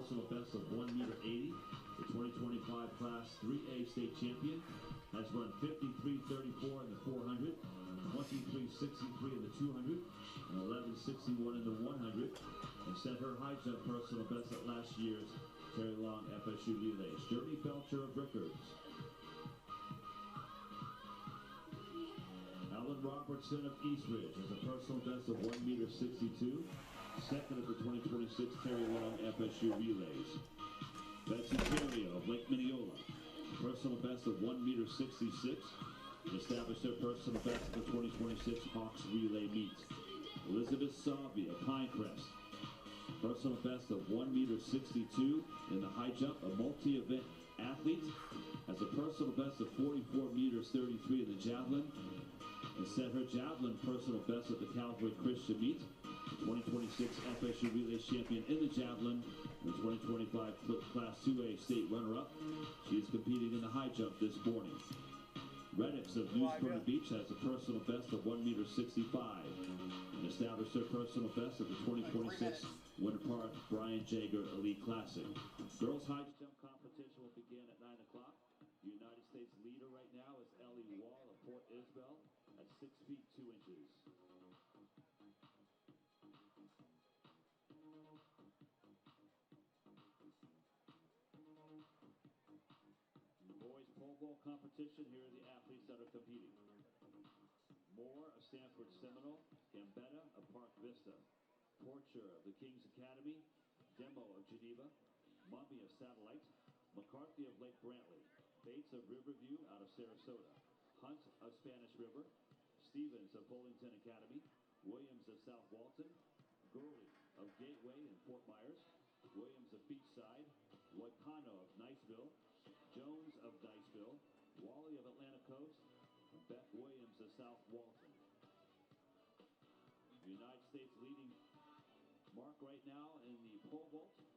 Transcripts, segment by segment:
personal best of 1 meter 80. The 2025 Class 3A state champion has run 53.34 in the 400, 23.63 in the 200, and 11.61 in the 100, and set her high jump personal best at last year's Terry Long FSU Relays. Journey Belcher of Rickards. Alan Robertson of Eastridge has a personal best of 1 meter 62, second at the 2026 Terry Long FSU Relays. Betsy Terrio of Lake Mineola, personal best of 1 meter 66, established their personal best at the 2026 Hawks Relay Meet. Elizabeth Salvi of Pinecrest, personal best of 1 meter 62 in the high jump, a multi-event athlete, has a personal best of 44 meters 33 in the javelin, and set her javelin personal best at the Calvary Christian Meet. The 2026 FSU Relay champion in the javelin, and the 2025 Class 2A state runner-up. She is competing in the high jump this morning. Reddix of New Smyrna Beach has a personal best of 1 meter 65, and established her personal best at the 2026 Winter Park Brian Jager Elite Classic. Girls high jump competition will begin at 9 o'clock. The United States leader right now is Ellie Wall of Port Isabel at 6 feet 2 inches. In the boys pole vault competition, here are the athletes that are competing. Moore of Sanford Seminole, Gambetta of Park Vista, Porcher of the King's Academy, Demo of Geneva, Mummy of Satellite, McCarthy of Lake Brantley, Bates of Riverview out of Sarasota, Hunt of Spanish River, Stevens of Bullington Academy, Williams of South Walton, Gurley of Gateway and Fort Myers, Williams of Beachside, Wakano of Niceville, Jones of Diceville, Wally of Atlantic Coast, and Beth Williams of South Walton. The United States leading mark right now in the pole vault is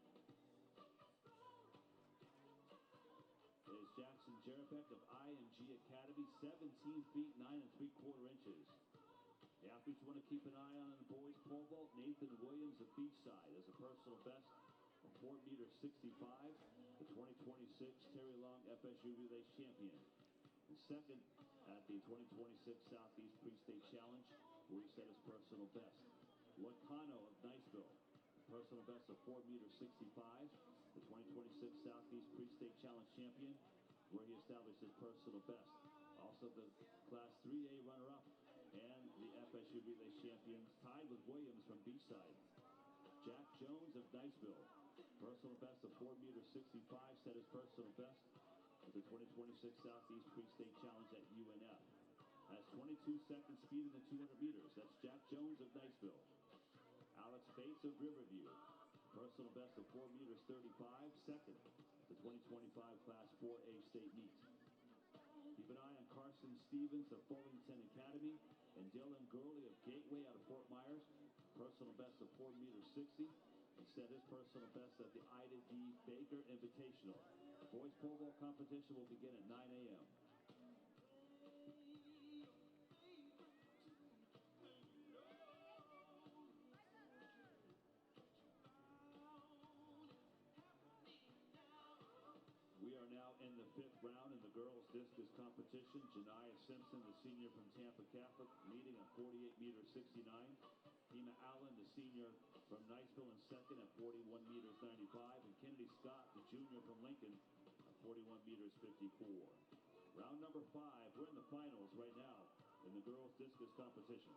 Jackson Jerebeck of IMG Academy, 17 feet 9 3/4 inches. The athletes want to keep an eye on the boys pole vault. Nathan Williams of Beachside has a personal best of 4 meter 65, the 2026 Terry Long FSU Relay champion. And second at the 2026 Southeast Pre-State Challenge, where he set his personal best. Wakano of Niceville, personal best of 4 meter 65, the 2026 Southeast Pre-State Challenge champion, where he established his personal best. Also the Class 3A runner-up and the FSU Relay champions, tied with Williams from Beachside. Jack Jones of Niceville, personal best of 4 meter 65, set his personal best at the 2026 Southeast Pre-State Challenge at UNF. Has 22-second speed in the 200 meters. That's Jack Jones of Niceville. Alex Bates of Riverview, personal best of 4 meters 35, second at the 2025 Class 4A state meet. Keep an eye on Carson Stevens of Bullington Academy and Dylan Gurley of Gateway out of Fort Myers, personal best of 4 meters 60, and set his personal best at the Ida D. Baker Invitational. Boys pole vault competition will begin at 9 a.m. We are now in the 5th round in the girls discus competition. Janiyah Simpson, the senior from Tampa Catholic, leading at 48 meters 69. Tima Allen, the senior from Niceville, in second at 41 meters 95. And Kennedy Scott, the junior from Lincoln, at 41 meters 54. Round number 5. We're in the finals right now in the girls discus competition.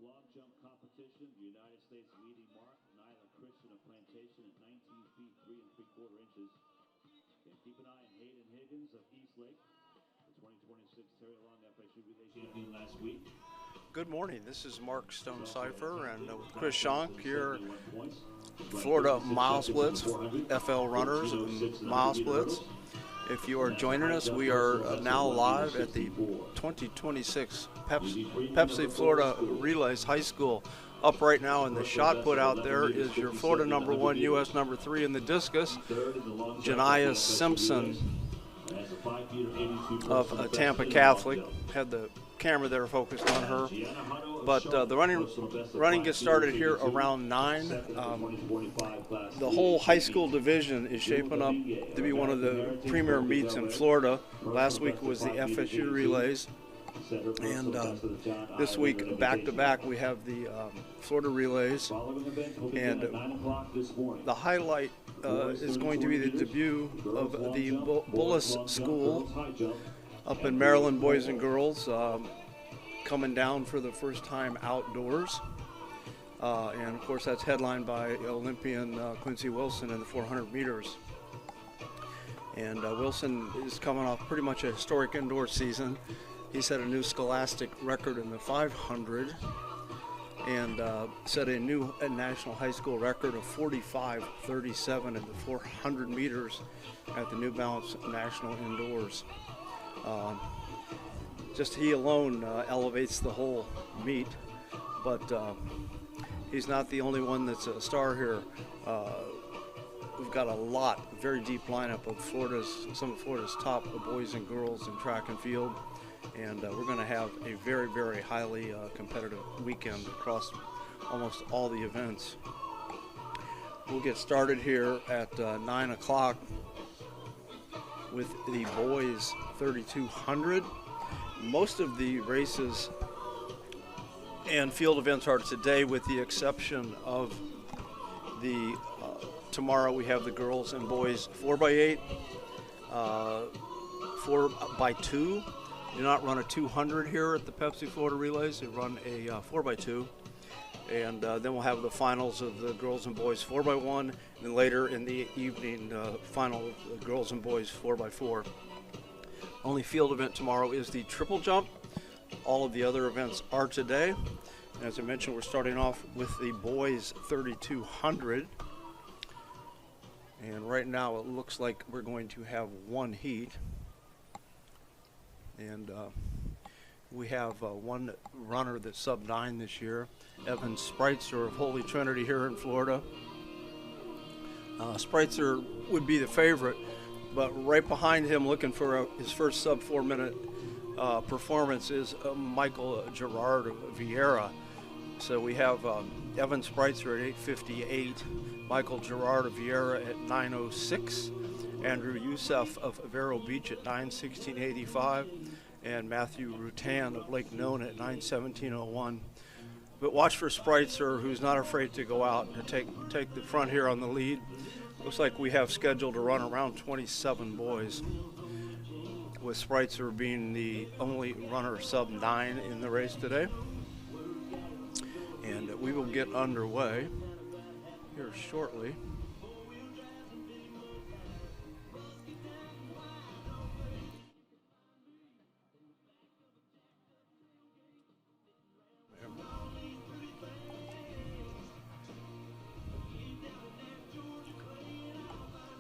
Long jump competition, the United States leading mark, Nyla Christian of Plantation at 19 feet 3 3/4 inches. And keep an eye on Hayden Higgins of Eastlake, the 2026 Terry Long FSU Relay champion last week. Good morning. This is Mark Stone Cipher and with Chris Schonk, your Florida Mile Splits, FL Runners and Mile Splits. If you are joining us, we are now live at the 2026 Pepsi Florida Relays High School Up right now in the shot put out there is your Florida #1, U.S. #3 in the discus, Janiah Simpson of Tampa Catholic. Had the camera there focused on her. But the running gets started here around 9. The whole high school division is shaping up to be one of the premier meets in Florida. Last week was the FSU relays. And this week, back-to-back, we have the Florida relays. And the highlight is going to be the debut of the Bullis School up in Maryland, boys and girls, coming down for the first time outdoors. And, of course, that's headlined by Olympian Quincy Wilson in the 400 meters. And Wilson is coming off pretty much a historic indoor season. He set a new scholastic record in the 500 and set a new national high school record of 45:37 in the 400 meters at the New Balance National Indoors. Just he alone elevates the whole meet, but he's not the only one that's a star here. We've got a very deep lineup of some of Florida's top boys and girls in track and field. And we're going to have a very, very highly competitive weekend across almost all the events. We'll get started here at 9 o'clock with the boys 3200. Most of the races and field events are today, with the exception of the tomorrow we have the girls and boys 4x8, 4x2. Do not run a 200 here at the Pepsi Florida Relays. They run a 4x2. And then we'll have the finals of the girls and boys 4x1. And then later in the evening, final of the girls and boys 4x4. Only field event tomorrow is the triple jump. All of the other events are today. And as I mentioned, we're starting off with the boys 3200. And right now it looks like we're going to have one heat. And we have one runner that's sub-9 this year, Evan Spreitzer of Holy Trinity here in Florida. Spreitzer would be the favorite, but right behind him, looking for his first sub-4 minute performance, is Michael Gerard of Vieira. So we have Evan Spreitzer at 8:58, Michael Gerard of Vieira at 9:06. Andrew Youssef of Vero Beach at 9:16.85, and Matthew Rutan of Lake Nona at 9:17.01. But watch for Spreitzer, who's not afraid to go out and take the front here on the lead. Looks like we have scheduled to run around 27 boys, with Spreitzer being the only runner sub-9 in the race today. And we will get underway here shortly.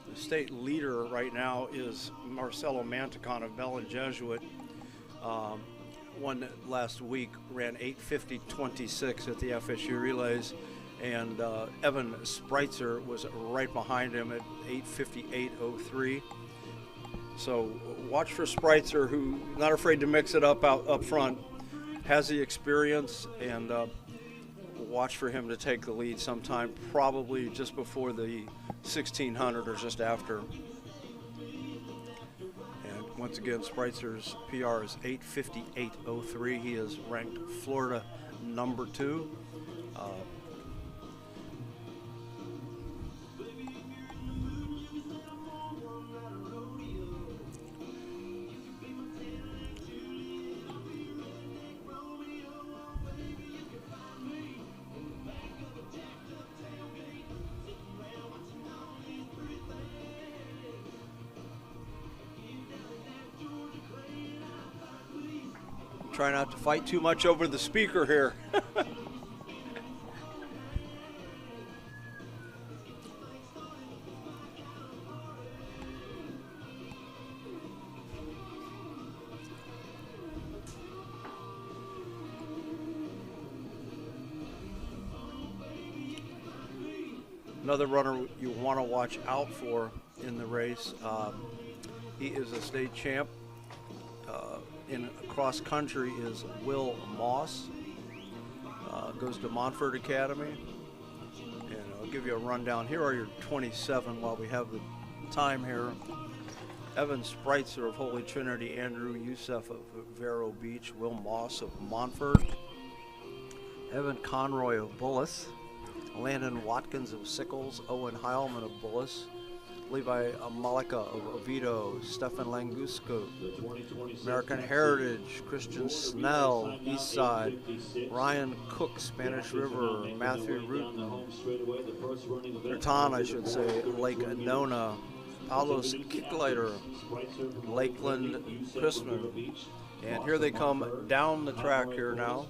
The state leader right now is Marcelo Manticon of Bellin Jesuit. Won last week, ran 8:50.26 at the FSU relays, and Evan Spreitzer was right behind him at 8:58.03. So watch for Spreitzer, who not afraid to mix it up up front, has the experience, and watch for him to take the lead sometime, probably just before the 1600 or just after. And once again, Spreitzer's PR is 8:58.03. He is ranked Florida #2. Try not to fight too much over the speaker here. Another runner you want to watch out for in the race. He is a state champ. In cross country is Will Moss. Goes to Montfort Academy. And I'll give you a rundown. Here are your 27 while we have the time here. Evan Spreitzer of Holy Trinity, Andrew Youssef of Vero Beach, Will Moss of Montfort, Evan Conroy of Bullis, Landon Watkins of Sickles, Owen Heilman of Bullis, Levi Malika of Oviedo, Stefan Langusco, American Heritage, Christian Snell, Eastside, Ryan Cook, Spanish River, Matthew Rutan, Bertan, I should say, Lake Nona, Paulos Kickleiter, Lakeland Christman. And here they come down the track here now.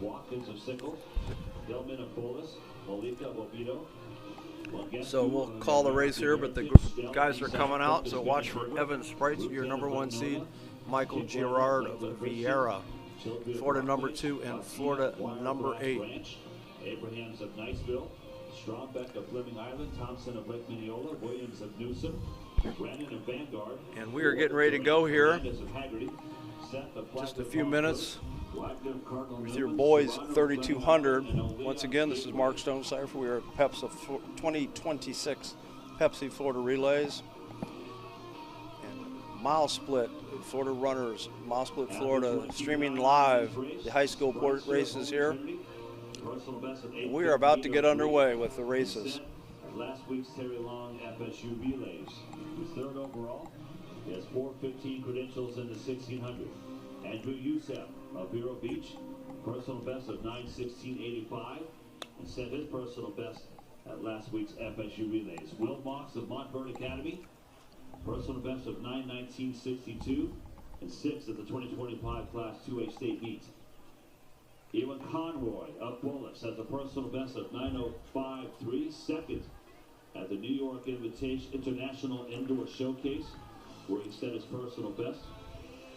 So we'll call the race here, but the guys are coming out, so watch for Evan Spreitzer, your #1 seed, Michael Girard of Vieira, Florida #2, and Florida #8. Abrahams of Niceville, Strombeck of Fleming Island, Thompson of Lake Mineola, Williams of Newsom, Brandon of Vanguard. And we are getting ready to go here. Just a few minutes with your boys 3200. Once again, this is Mark Stone Cipher. We are at Pepsi 2026 Pepsi Florida Relays. And Mile Split, Florida Runners, Mile Split Florida, streaming live the high school races here. We are about to get underway with the races. Last week's Terry Long FSU Relays. He was third overall. He has 4:15 credentials in the 1600. Andrew Youssef of Vero Beach, personal best of 9:16.85, and set his personal best at last week's FSU Relays. Will Moss of Montfort Academy, personal best of 9:19.62, and 6th at the 2025 Class 2A state meet. Ewan Conroy of Bullis has a personal best of 9:05.3, second at the New York International Indoor Showcase, where he set his personal best.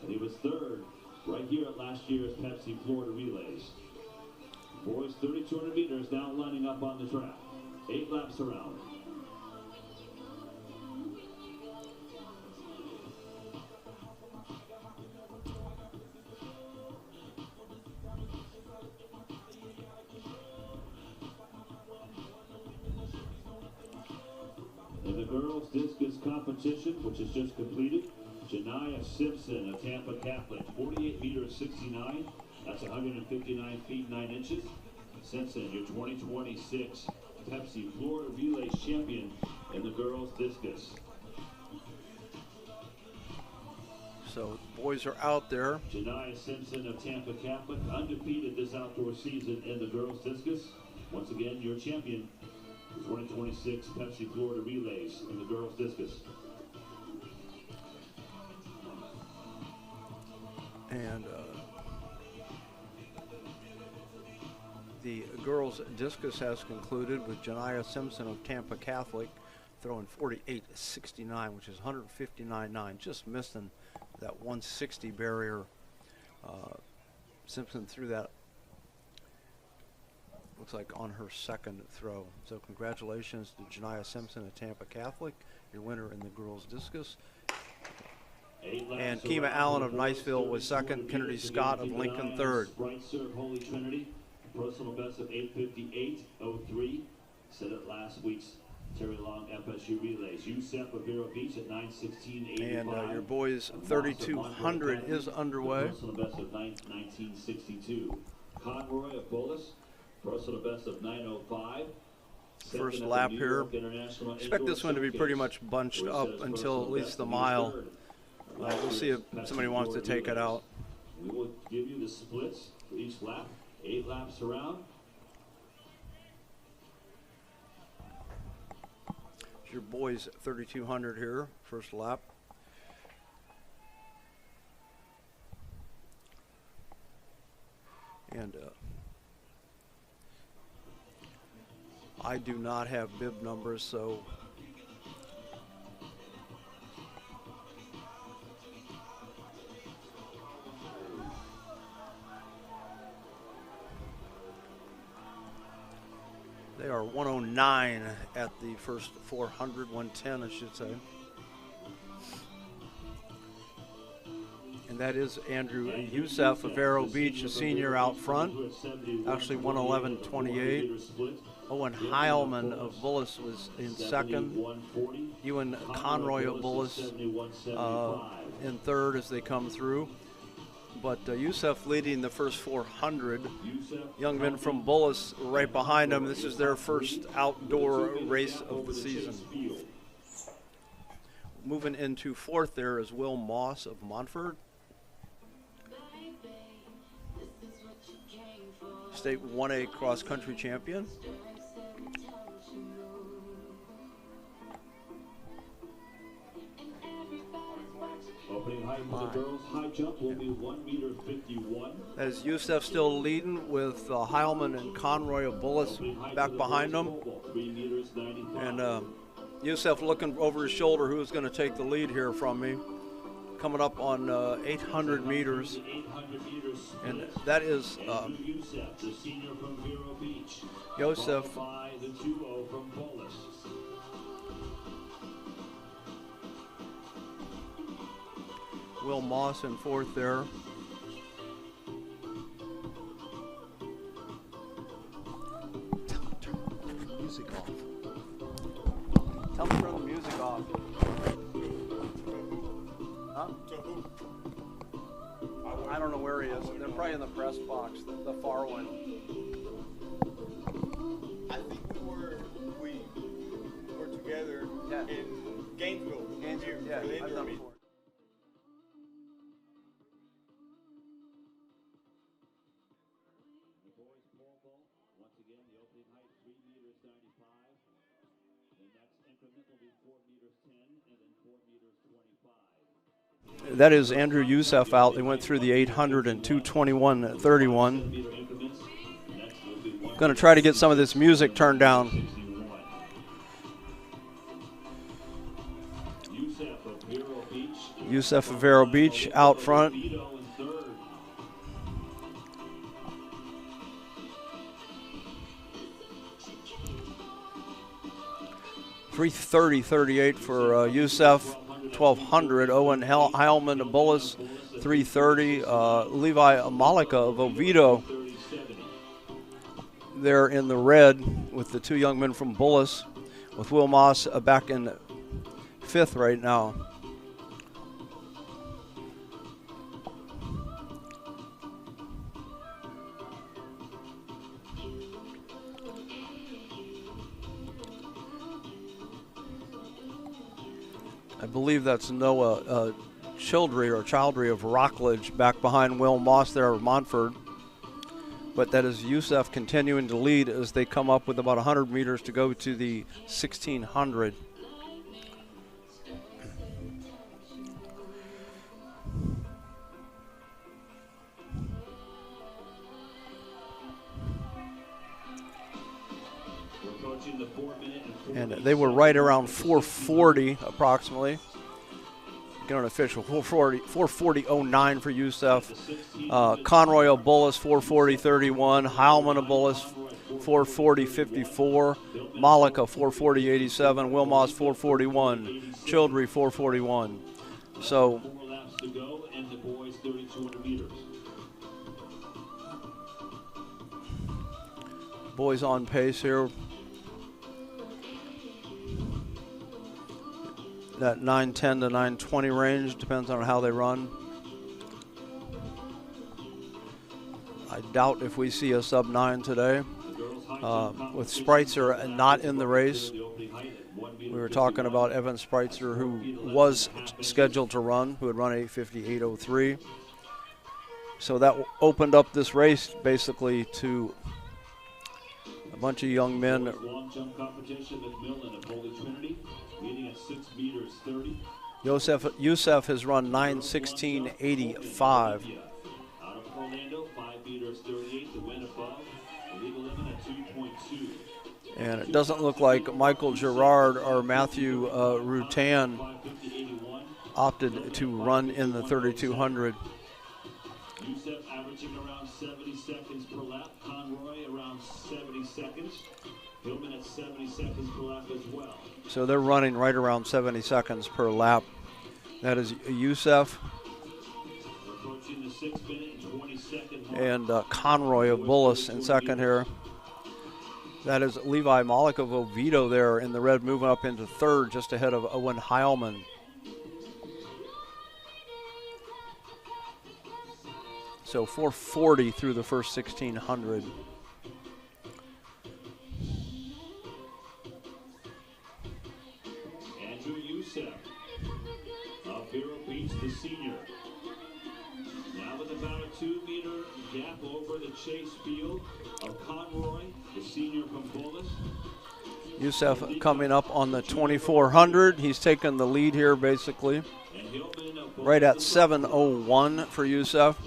And he was third right here at last year's Pepsi Florida Relays. Boys 3,200 meters now lining up on the track. 8 laps around. In the girls' discus competition, which is just completed, Janiyah Simpson of Tampa Catholic, 48 meters 69. That's 159 feet 9 inches. Simpson, your 2026 Pepsi Florida Relays champion in the girls' discus. So boys are out there. Janiyah Simpson of Tampa Catholic, undefeated this outdoor season in the girls' discus. Once again, your champion. 2026 Pepsi Florida Relays in the girls' discus. And the girls' discus has concluded with Janiyah Simpson of Tampa Catholic throwing 48.69, which is 159.9, just missing that 160 barrier. Simpson threw that, looks like, on her second throw. So congratulations to Janiyah Simpson of Tampa Catholic, your winner in the girls' discus. And Kima Allen of Niceville was second, Kennedy Scott of Lincoln third. Spreitzer of Holy Trinity, personal best of 8:58.03, set at last week's Terry Long FSU Relays. Youssef of Vero Beach at 9:16.85. And your boys 3,200 is underway. Personal best of 19:62. Conroy of Bullis, personal best of 9:05. First lap here. Expect this one to be pretty much bunched up until at least the mile. We'll see if somebody wants to take it out. We will give you the splits for each lap. 8 laps around. It's your boys 3,200 here, first lap. And I do not have bib numbers, so they are 109 at the first 400, 110 I should say. And that is Andrew Youssef of Vero Beach, a senior out front, actually 111.28. Owen Heilman of Bullis was in second. Ewan Conroy of Bullis in third as they come through. But Youssef leading the first 400. Young men from Bullis right behind him. This is their first outdoor race of the season. Moving into fourth there is Will Moss of Montford. State 1A cross-country champion. Opening height for the girls' high jump will be 1.51 meters. As Youssef still leading with Heilman and Conroy of Bullis back behind them. 3.95 meters. And Youssef looking over his shoulder, who's going to take the lead here from me. Coming up on 800 meters. And that is Youssef, the senior from Vero Beach. Youssef. Followed by the 2-0 from Bullis. Will Moss in fourth there. Turn the music off. Tell me to turn the music off. Huh? I don't know where he is. They're probably in the press box, the far one. I think we were together in Gainesville. Yeah, for the I've done intermission. before. The boys' pole vault, once again, the opening height 3.95 meters. The next increment will be 4.10 meters and then 4.25 meters. That is Andrew Youssef out. They went through the 800 and 2:21.31. Going to try to get some of this music turned down. Youssef of Vero Beach out front. 3:30.38 for Youssef. 1200. Owen Heilman of Bullis, 3:30. Levi Malika of Oviedo there in the red with the two young men from Bullis, with Will Moss back in fifth right now. I believe that's Noah Childry of Rockledge back behind Will Moss there of Montford. But that is Youssef continuing to lead as they come up with about 100 meters to go to the 1600. And they were right around 440 approximately. Get an official 440.09 for Youssef. Conroy of Bullis 440.31. Heilman of Bullis 440.54. Malika 440.87. Wilmoss 441. Childry 441. So 4 laps to go, and the boys 3,200 meters. boys on pace here. That 9:10 to 9:20 range, depends on how they run. I doubt if we see a sub 9 today. With Spreitzer not in the race, we were talking about Evan Spreitzer, who was scheduled to run, who had run 8:58.03. So that opened up this race basically to a bunch of young men. Long jump competition, McMillan of Holy Trinity, leading at 6 meters 30. Youssef has run 9:16.85. Out of Orlando, 5 meters 38, the win above. The legal limit at 2.2. And it doesn't look like Michael Girard or Matthew Rutan 5:50.81. opted to run in the 3,200. Youssef averaging around 70 seconds per lap. Conroy around 70 seconds. Hillman at So they're running right around 70 seconds per lap. That is Youssef and Conroy of Bullis in second here. That is Levi Malik of Oviedo there in the red, moving up into third, just ahead of Owen Heilman. So 4:40 through the first 1,600. Andrew Youssef of Vero Beach, the senior. Now with about a 2-meter gap over the chase field of Conroy, the senior from Bullis. Youssef coming up on the 2,400. He's taken the lead here basically. Right at 7:01 for Youssef.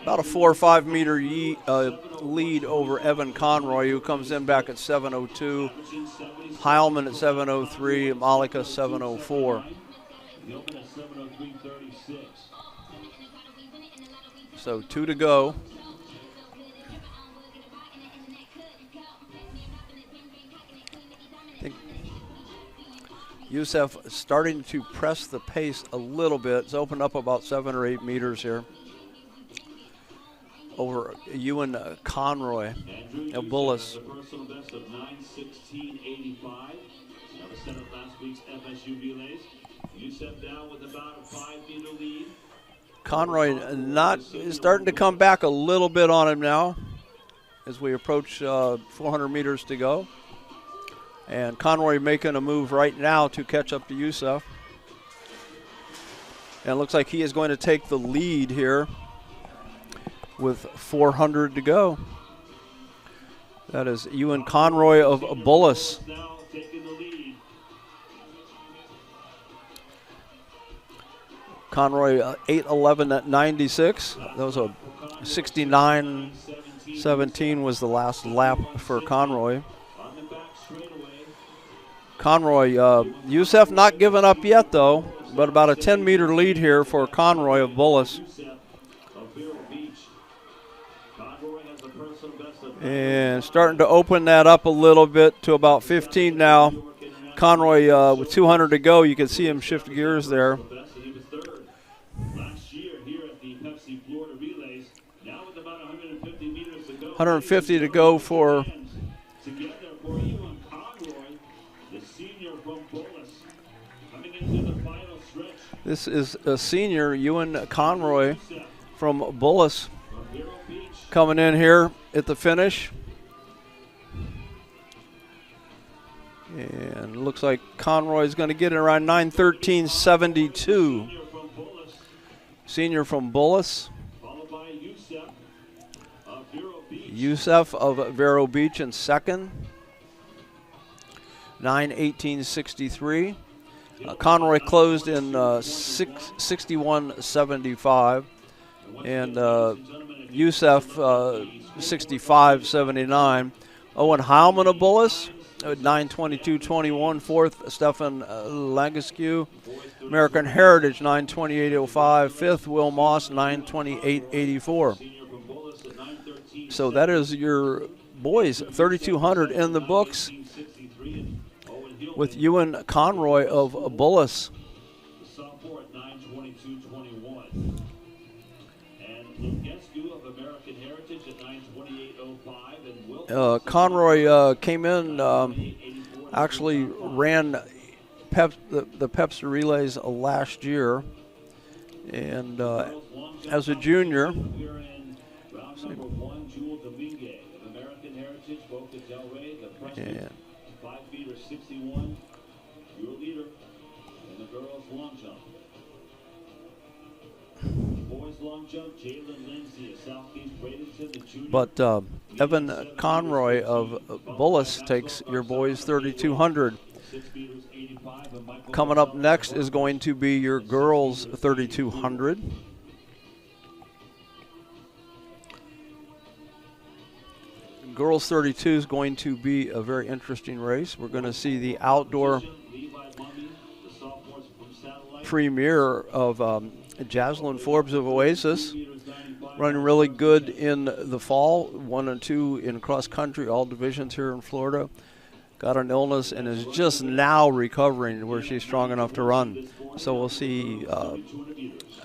About a 4 or 5 meter lead over Evan Conroy, who comes in back at 7:02. Heilman at 7:03, Malika 7:04. So 2 to go. I think Youssef starting to press the pace a little bit. It's opened up about 7 or 8 meters here over Ewan Conroy of Bullis. Personal best of 9:16.85. That was set up last week's FSU relays. Youssef down with about a 5-meter lead. Conroy is starting to come back a little bit on him now as we approach 400 meters to go. And Conroy making a move right now to catch up to Youssef. And it looks like he is going to take the lead here with 400 to go. That is Ewan Conroy of Bullis. Conroy 8:11 at 96. That was a 69.17 was the last lap for Conroy. Conroy, Youssef not giving up yet though, but about a 10-meter lead here for Conroy of Bullis. And starting to open that up a little bit to about 15 now. Conroy with 200 to go, you can see him shift gears there. 150 to go for this is a senior, Ewan Conroy from Bullis, coming in here at the finish. And looks like Conroy is going to get it around 9:13.72. Senior from Bullis. Youssef of Vero Beach in second. 9:18.63. Conroy closed in 61.75. And Youssef 65.79. Owen Heilman of Bullis at 9:22.21. Fourth, Stefan Langescu. American Heritage 9:28.05. Fifth, Will Moss 9:28.84. So that is your boys 3,200 in the books with Ewan Conroy of Bullis. Conroy came in, actually ran the Pepsi relays last year, and as a junior. And 5 meter 61, your leader in the girls' long jump. Boys long jump, Jalen Lindsay of Southeast Bradenton, the junior. But Evan Conroy of Bullis takes your boys 3,200. Coming up next is going to be your girls 3,200. Girls 32 is going to be a very interesting race. We're going to see the outdoor premiere of Jaslyn Forbes of Oasis, running really good in the fall, 1 and 2 in cross country, all divisions here in Florida. got an illness and is just now recovering where she's strong enough to run. So we'll see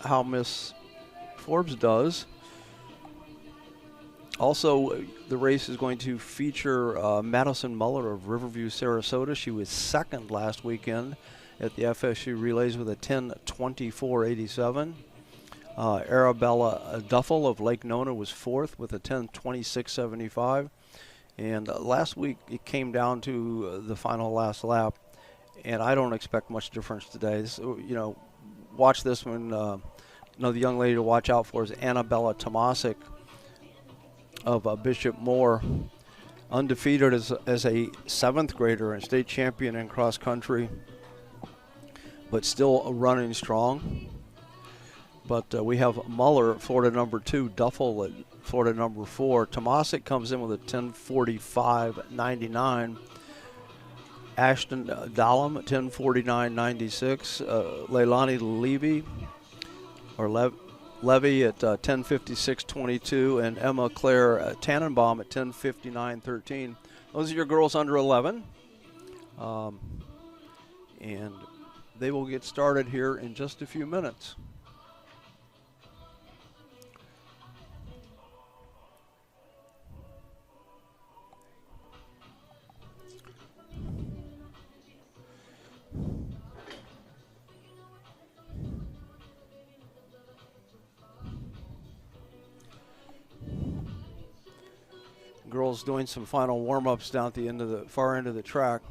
how Miss Forbes does. Also, the race is going to feature Madison Muller of Riverview, Sarasota. She was second last weekend at the FSU Relays with a 10:24.87. Arabella Duffel of Lake Nona was fourth with a 10:26.75. And last week it came down to the final last lap, and I don't expect much difference today. So, you know, watch this one. The young lady to watch out for is Annabella Tomasic of Bishop Moore, undefeated as a 7th grader and state champion in cross country, but still running strong. But we have Muller, Florida number 2, Duffel at Florida number 4. Tomasic comes in with a 10:45.99. Ashton Dahlem at 10:49.96. Leilani Levy at 10:56.22, and Emma Claire Tannenbaum at 10:59.13. Those are your girls under 11. And they will get started here in just a few minutes. Girls doing some final warm-ups down at the end of the far end of the track.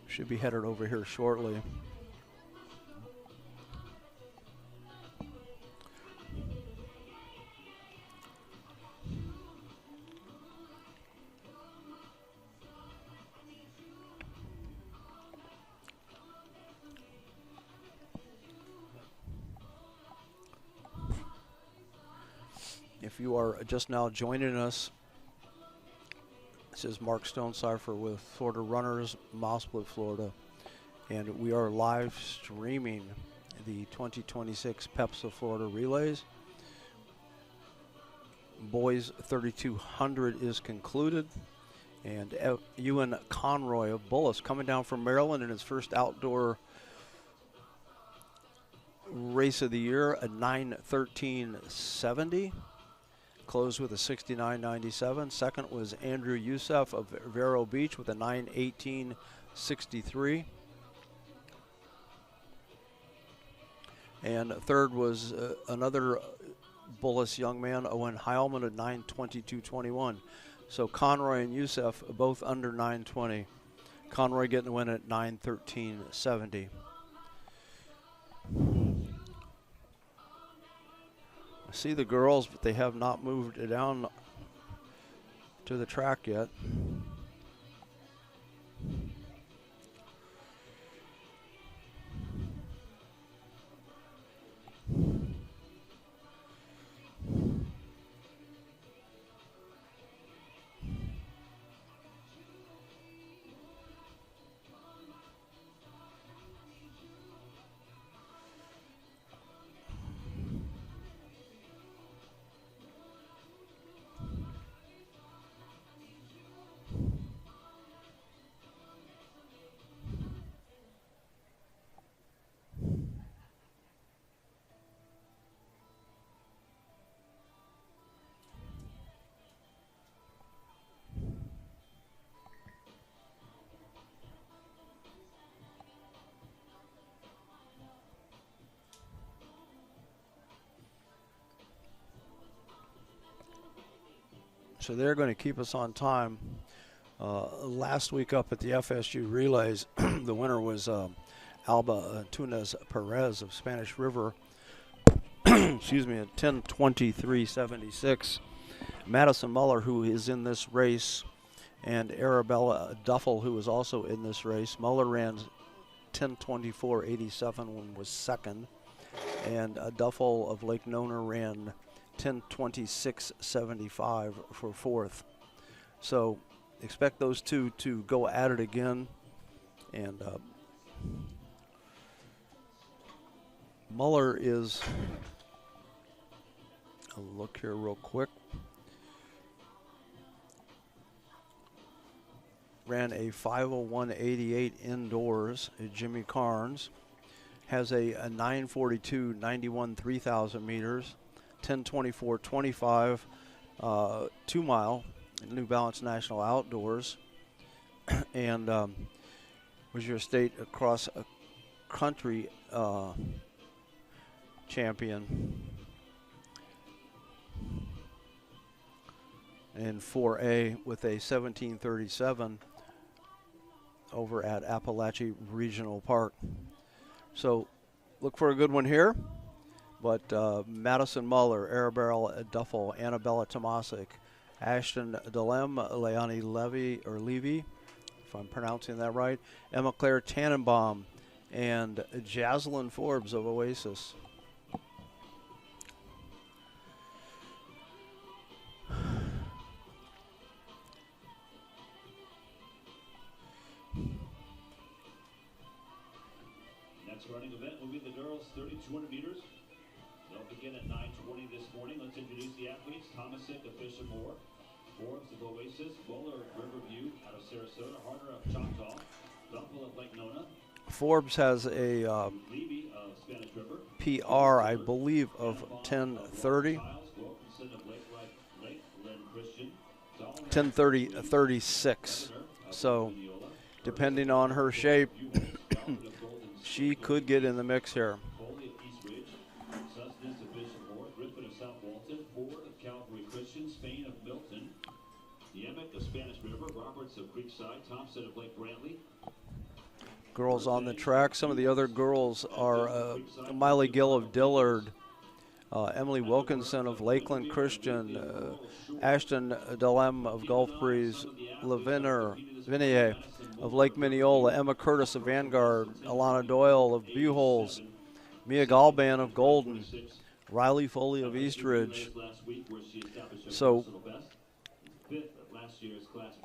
Should be headed over here shortly. If you are just now joining us, this is Mark Stonecipher with Florida Runners, Mile Split, Florida, and we are live streaming the 2026 PEPSA Florida Relays. Boys 3200 is concluded, and Ewan Conroy of Bullis coming down from Maryland in his first outdoor race of the year, a 9:13.70. Closed with a 69.97. Second was Andrew Youssef of Vero Beach with a 9:18.63. And third was another Bullis young man, Owen Heilman, at 9:22.21. So Conroy and Youssef both under 9:20. Conroy getting the win at 9:13.70. I see the girls, but they have not moved it down to the track yet. So they're going to keep us on time. Last week up at the FSU Relays, the winner was Alba Túnez Perez of Spanish River, excuse me, at 10:23.76. Madison Muller, who is in this race, and Arabella Duffel, who is also in this race. Muller ran 10:24.87 when was second, and Duffel of Lake Nona ran 10:26.75 for fourth. So expect those two to go at it again. And Muller is, I'll look here real quick. ran a 5:01.88 indoors. Jimmy Carnes has a 9:42.91 3,000 meters, 10:24.25 2 mile, New Balance National Outdoors, and was your state across a country champion in 4A with a 17:37 over at Appalachia Regional Park. So look for a good one here. But Madison Muller, Arabelle Duffel, Annabella Tomasic, Ashton Delem, Leonie Levy, if I'm pronouncing that right, Emma Claire Tannenbaum, and Jaslyn Forbes of Oasis. Next running event will be the girls 3,200 meters. They'll begin at 9:20 this morning. Let's introduce the athletes. Tomasic of Bishop Moore, Forbes of Oasis, Muller of Riverview out of Sarasota, Harder of Choctaw, Dumpel of Lake Nona. Forbes has a Levy of Spanish River, PR, I believe, of 10:30. 10:30.36. So, depending on her shape, she could get in the mix here. Spain of Milton, Yemek of Spanish River, Roberts of Creekside, Thompson of Lake Brantley. Girls on the track. Some of the other girls are Miley Gill of Dillard, Emily Wilkinson of Lakeland Christian, Ashton Delem of Gulf Breeze, Vinier of Lake Mineola, Emma Curtis of Vanguard, Alana Doyle of Buchholz, Mia Galban of Golden, Riley Foley of Eastridge. So,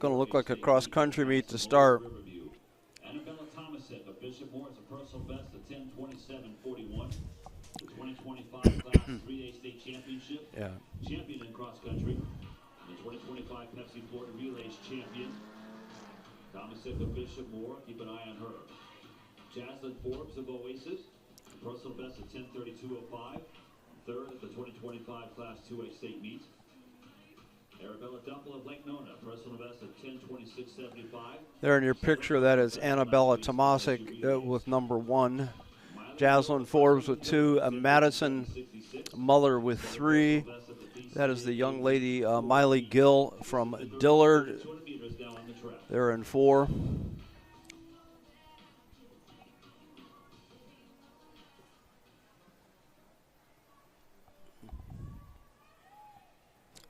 going to look like a cross-country meet to start. Annabella Tomasic of Bishop Moore is a personal best of 10:27.41. The 2025 Class 3A State Championship. Yeah. Champion in cross-country. The 2025 Pepsi Florida Relays champion. Tomasic of Bishop Moore, keep an eye on her. Jaslyn Forbes of Oasis, a personal best of 10:32.05. Third at the 2025 Class 2A State Meet. Arabella Dumpel of Lake Nona, personal best of 10:26.75. There in your picture, that is Annabella Tomasic with number 1. Jaslyn Forbes with 2. Madison Muller with 3. That is the young lady Miley Gill from Dillard. They're in 4.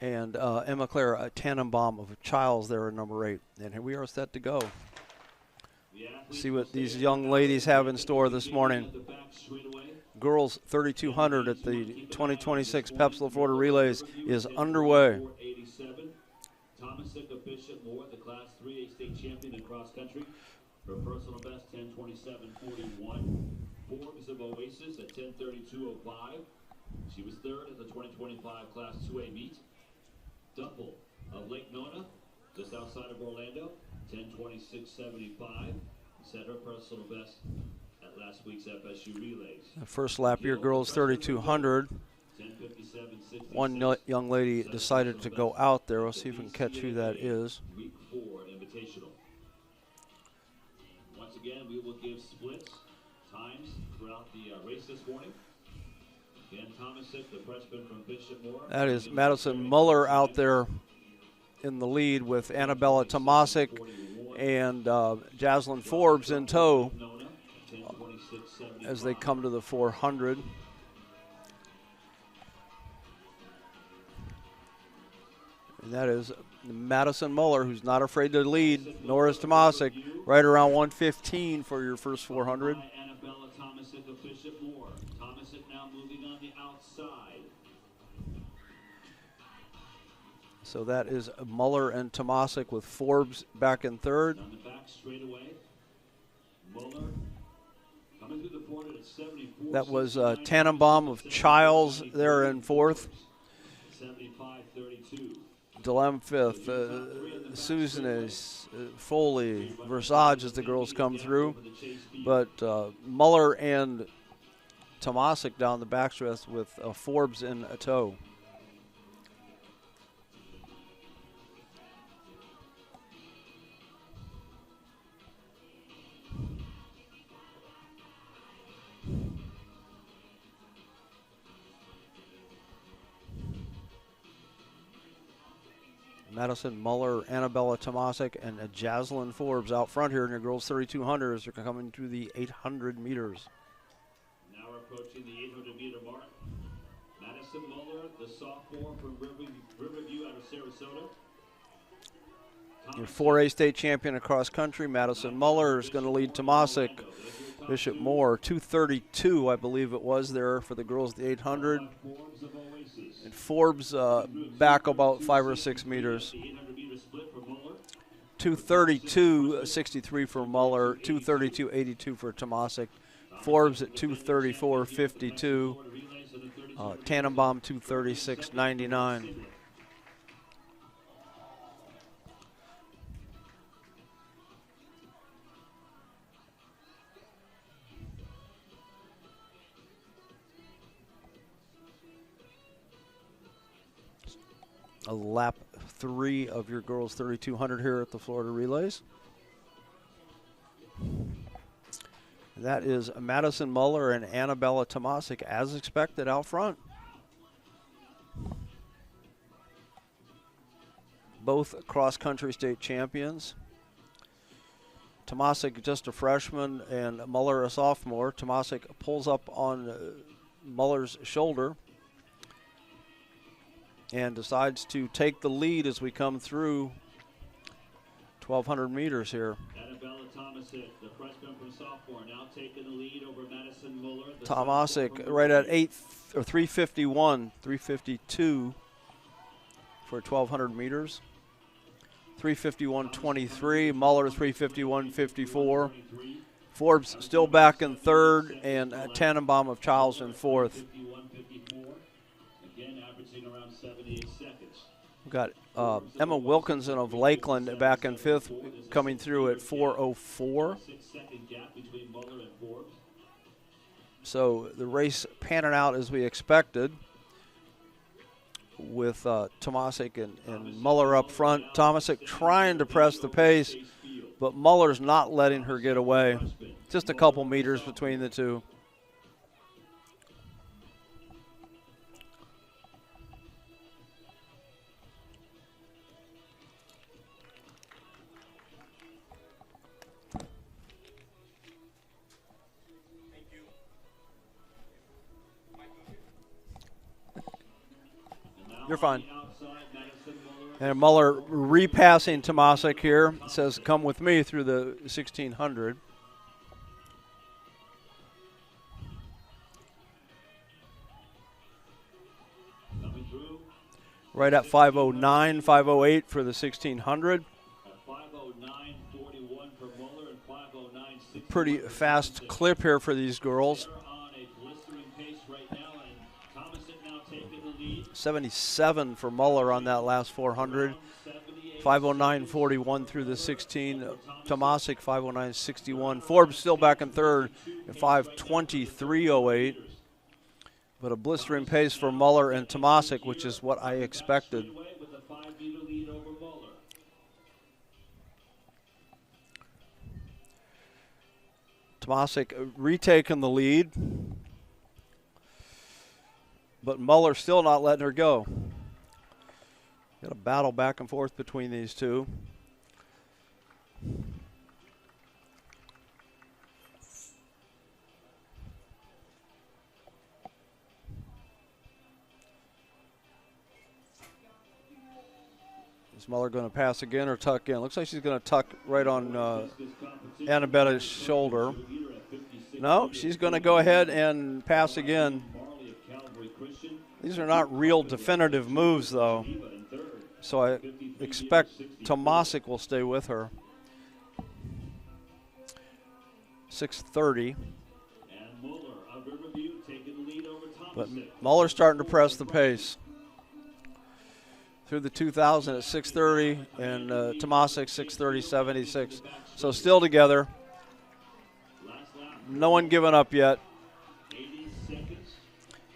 And Emma Claire Tannenbaum of Childs there in number 8. And here we are set to go. See what these young ladies have in store this morning. Girls 3,200 at the 2026 Pepsi Florida Relays is underway. Tomasic of Bishop Moore, the Class 3A State Champion in cross country. Her personal best 10:27.41. Forbes of Oasis at 10:32.05. She was third at the 2025 Class 2A meet. Dumpel of Lake Nona, just outside of Orlando, 10:26.75. Set her personal best at last week's FSU Relays. The first lap year girls 3,200. 10:57.66. One young lady decided to go out there. We'll see if we can catch who that is. Week 4 Invitational. Once again, we will give splits, times throughout the race this morning. Again, Tomasic, the freshman from Bishop Moore. That is Madison Muller out there in the lead with Annabella Tomasic and Jaslyn Forbes in tow as they come to the 400. And that is Madison Muller, who's not afraid to lead, nor is Tomasic, right around 1:15 for your first 400. Annabella Tomasic of Bishop Moore. Tomasic now moving on the outside. So that is Muller and Tomasic with Forbes back in third. On the back straightaway, Muller coming through the 400 at 74. That was Tannenbaum of Childs there in fourth. 75.32. Delem fifth, Susanes, Foley, Versage as the girls come through. But Muller and Tomasic down the backstretch with Forbes in a tow. Madison Muller, Annabella Tomasic, and Jaslyn Forbes out front here in your girls 3200s. They're coming through the 800 meters. Now we're approaching the 800-meter mark. Madison Muller, the sophomore from Riverview out of Sarasota. Your 4A state champion across country, Madison Muller, is going to lead Tomasic. Bishop Moore, 2:32, I believe it was there for the girls, the 800. And Forbes back about 5 or 6 meters. 2:32.63 for Muller, 2:32.82 for Tomasic. Forbes at 2:34.52. Tannenbaum 2:36.99. A lap 3 of your girls 3200 here at the Florida Relays. That is Madison Muller and Annabella Tomasic as expected out front. Both cross-country state champions. Tomasic just a freshman and Muller a sophomore. Tomasic pulls up on Muller's shoulder and decides to take the lead as we come through 1,200 meters here. Annabella Tomasic, the freshman from sophomore, now taking the lead over Madison Muller. Tomasic right at 3:51, 3:52 for 1,200 meters. 3:51.23, Muller 3:51.54. Forbes still back in third, and Tannenbaum of Childs in fourth. We've got Emma Wilkinson of Lakeland back in fifth, coming through at 4:04. So the race panning out as we expected, with Tomasic and Muller up front. Tomasic trying to press the pace, but Muller's not letting her get away. Just a couple meters between the two. You're fine. And Muller repassing Tomasic here. It says, come with me through the 1600. Right at 5:09, 5:08 for the 1600. Pretty fast clip here for these girls. 77 for Muller on that last 400. 5:09.41 through the 16. Tomasic 5:09.61. Forbes still back in third at 5:23.08. But a blistering pace for Muller and Tomasic, which is what I expected. Tomasic retaking the lead, but Muller still not letting her go. Got a battle back and forth between these two. Is Muller going to pass again or tuck in? Looks like she's going to tuck right on Annabella's shoulder. No, she's going to go ahead and pass again. These are not real definitive moves, though. So I expect Tomasic will stay with her. 6:30. But Muller's starting to press the pace. through the 2000 at 6:30, and Tomasic 6:30.76. So still together. No one given up yet.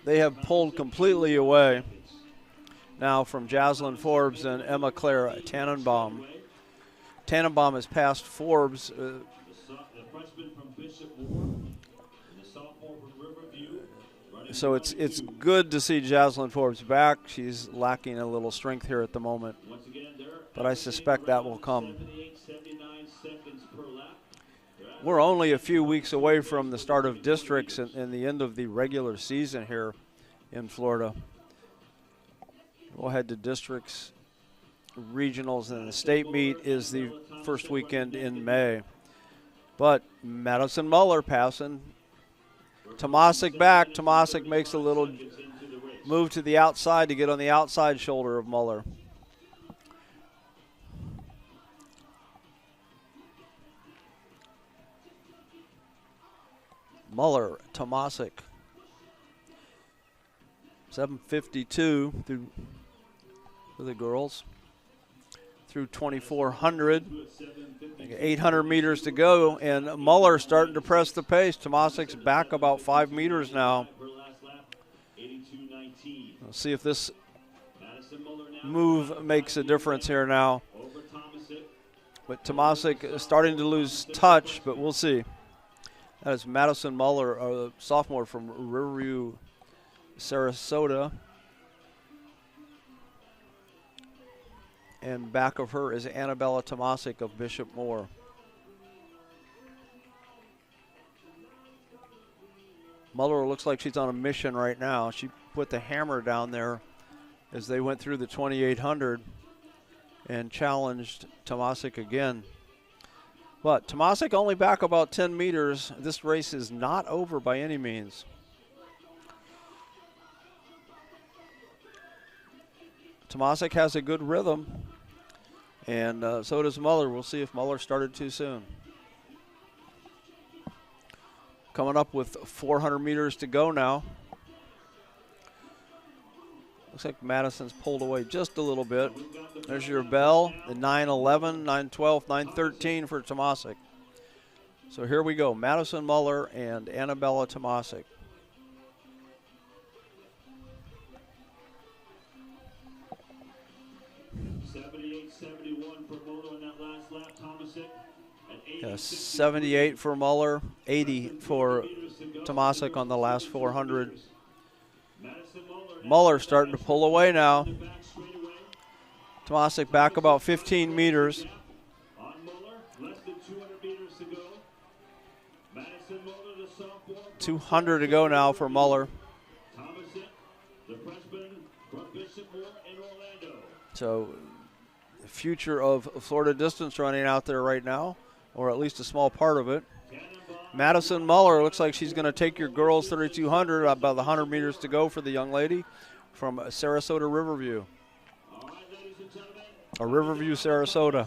They have pulled completely away now from Jaslyn Forbes and Emma Claire Tannenbaum. Tannenbaum has passed Forbes. So it's good to see Jaslyn Forbes back. She's lacking a little strength here at the moment, but I suspect that will come. We're only a few weeks away from the start of districts and the end of the regular season here in Florida. We'll head to districts, regionals, and the state meet is the first weekend in May. But Madison Muller passing. Tomasic back. Tomasic makes a little move to the outside to get on the outside shoulder of Muller. Muller, Tomasic. 7:52 through for the girls. Through 2,400. 800 meters to go, and Muller starting to press the pace. Tomasic's back about 5 meters now. We'll see if this move makes a difference here now. But Tomasic is starting to lose touch, but we'll see. That is Madison Muller, a sophomore from Riverview, Sarasota. And back of her is Annabella Tomasic of Bishop Moore. Muller looks like she's on a mission right now. She put the hammer down there as they went through the 2,800 and challenged Tomasic again. But Tomasic only back about 10 meters. This race is not over by any means. Tomasic has a good rhythm, and so does Muller. We'll see if Muller started too soon. Coming up with 400 meters to go now. Looks like Madison's pulled away just a little bit. There's your bell, the 9:11, 9:12, 9:13 for Tomasic. So here we go, Madison Muller and Annabella Tomasic. Yeah, 78 for Muller, 80 for Tomasic on the last 400. Muller starting to pull away now. Tomasic back about 15 meters. 200 to go now for Muller. So the future of Florida distance running out there right now, or at least a small part of it. Madison Muller looks like she's going to take your girls 3,200, about 100 meters to go for the young lady from Sarasota Riverview. Or Riverview, Sarasota.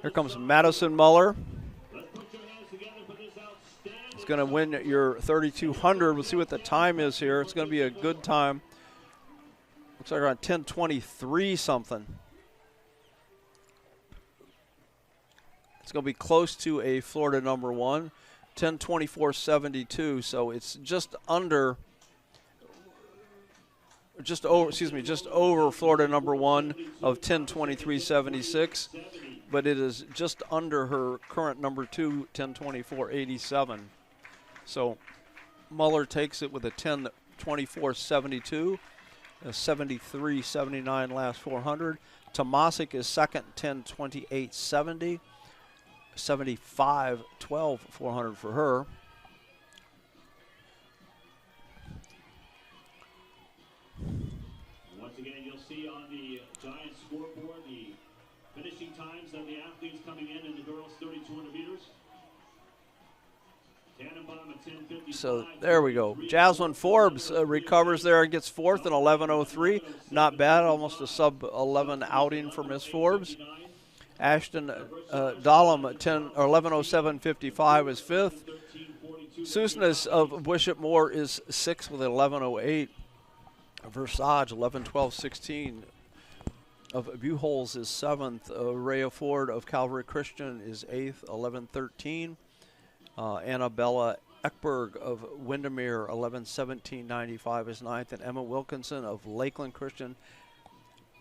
Here comes Madison Muller. It's going to win your 3,200. We'll see what the time is here. It's going to be a good time. Looks like around 10:23 something. It's going to be close to a Florida number one, 10:24.72. So it's just over Florida number one of 10:23.76, but it is just under her current number two, 10:24.87. So Muller takes it with a 10:24.72, a 73.79 last 400. Tomasic is second, 10:28.70. 75.12 400 for her. Once again, you'll see on the giant scoreboard the finishing times of the athletes coming in the girls' 3,200 meters. Tannenbaum at 10:55. So there we go. Jaslyn Forbes recovers there and gets fourth in 11:03. Not bad, almost a sub-11 outing for Miss Forbes. Ashton Dahlem at 11:07.55 is fifth. Susnes of Bishop Moore is sixth with 11:08. Versage 11:12.16 of Buchholz is 7th. Rhea Ford of Calvary Christian is 8th, 11:13. Annabella Eckberg of Windermere, 11:17.95 is 9th. And Emma Wilkinson of Lakeland Christian,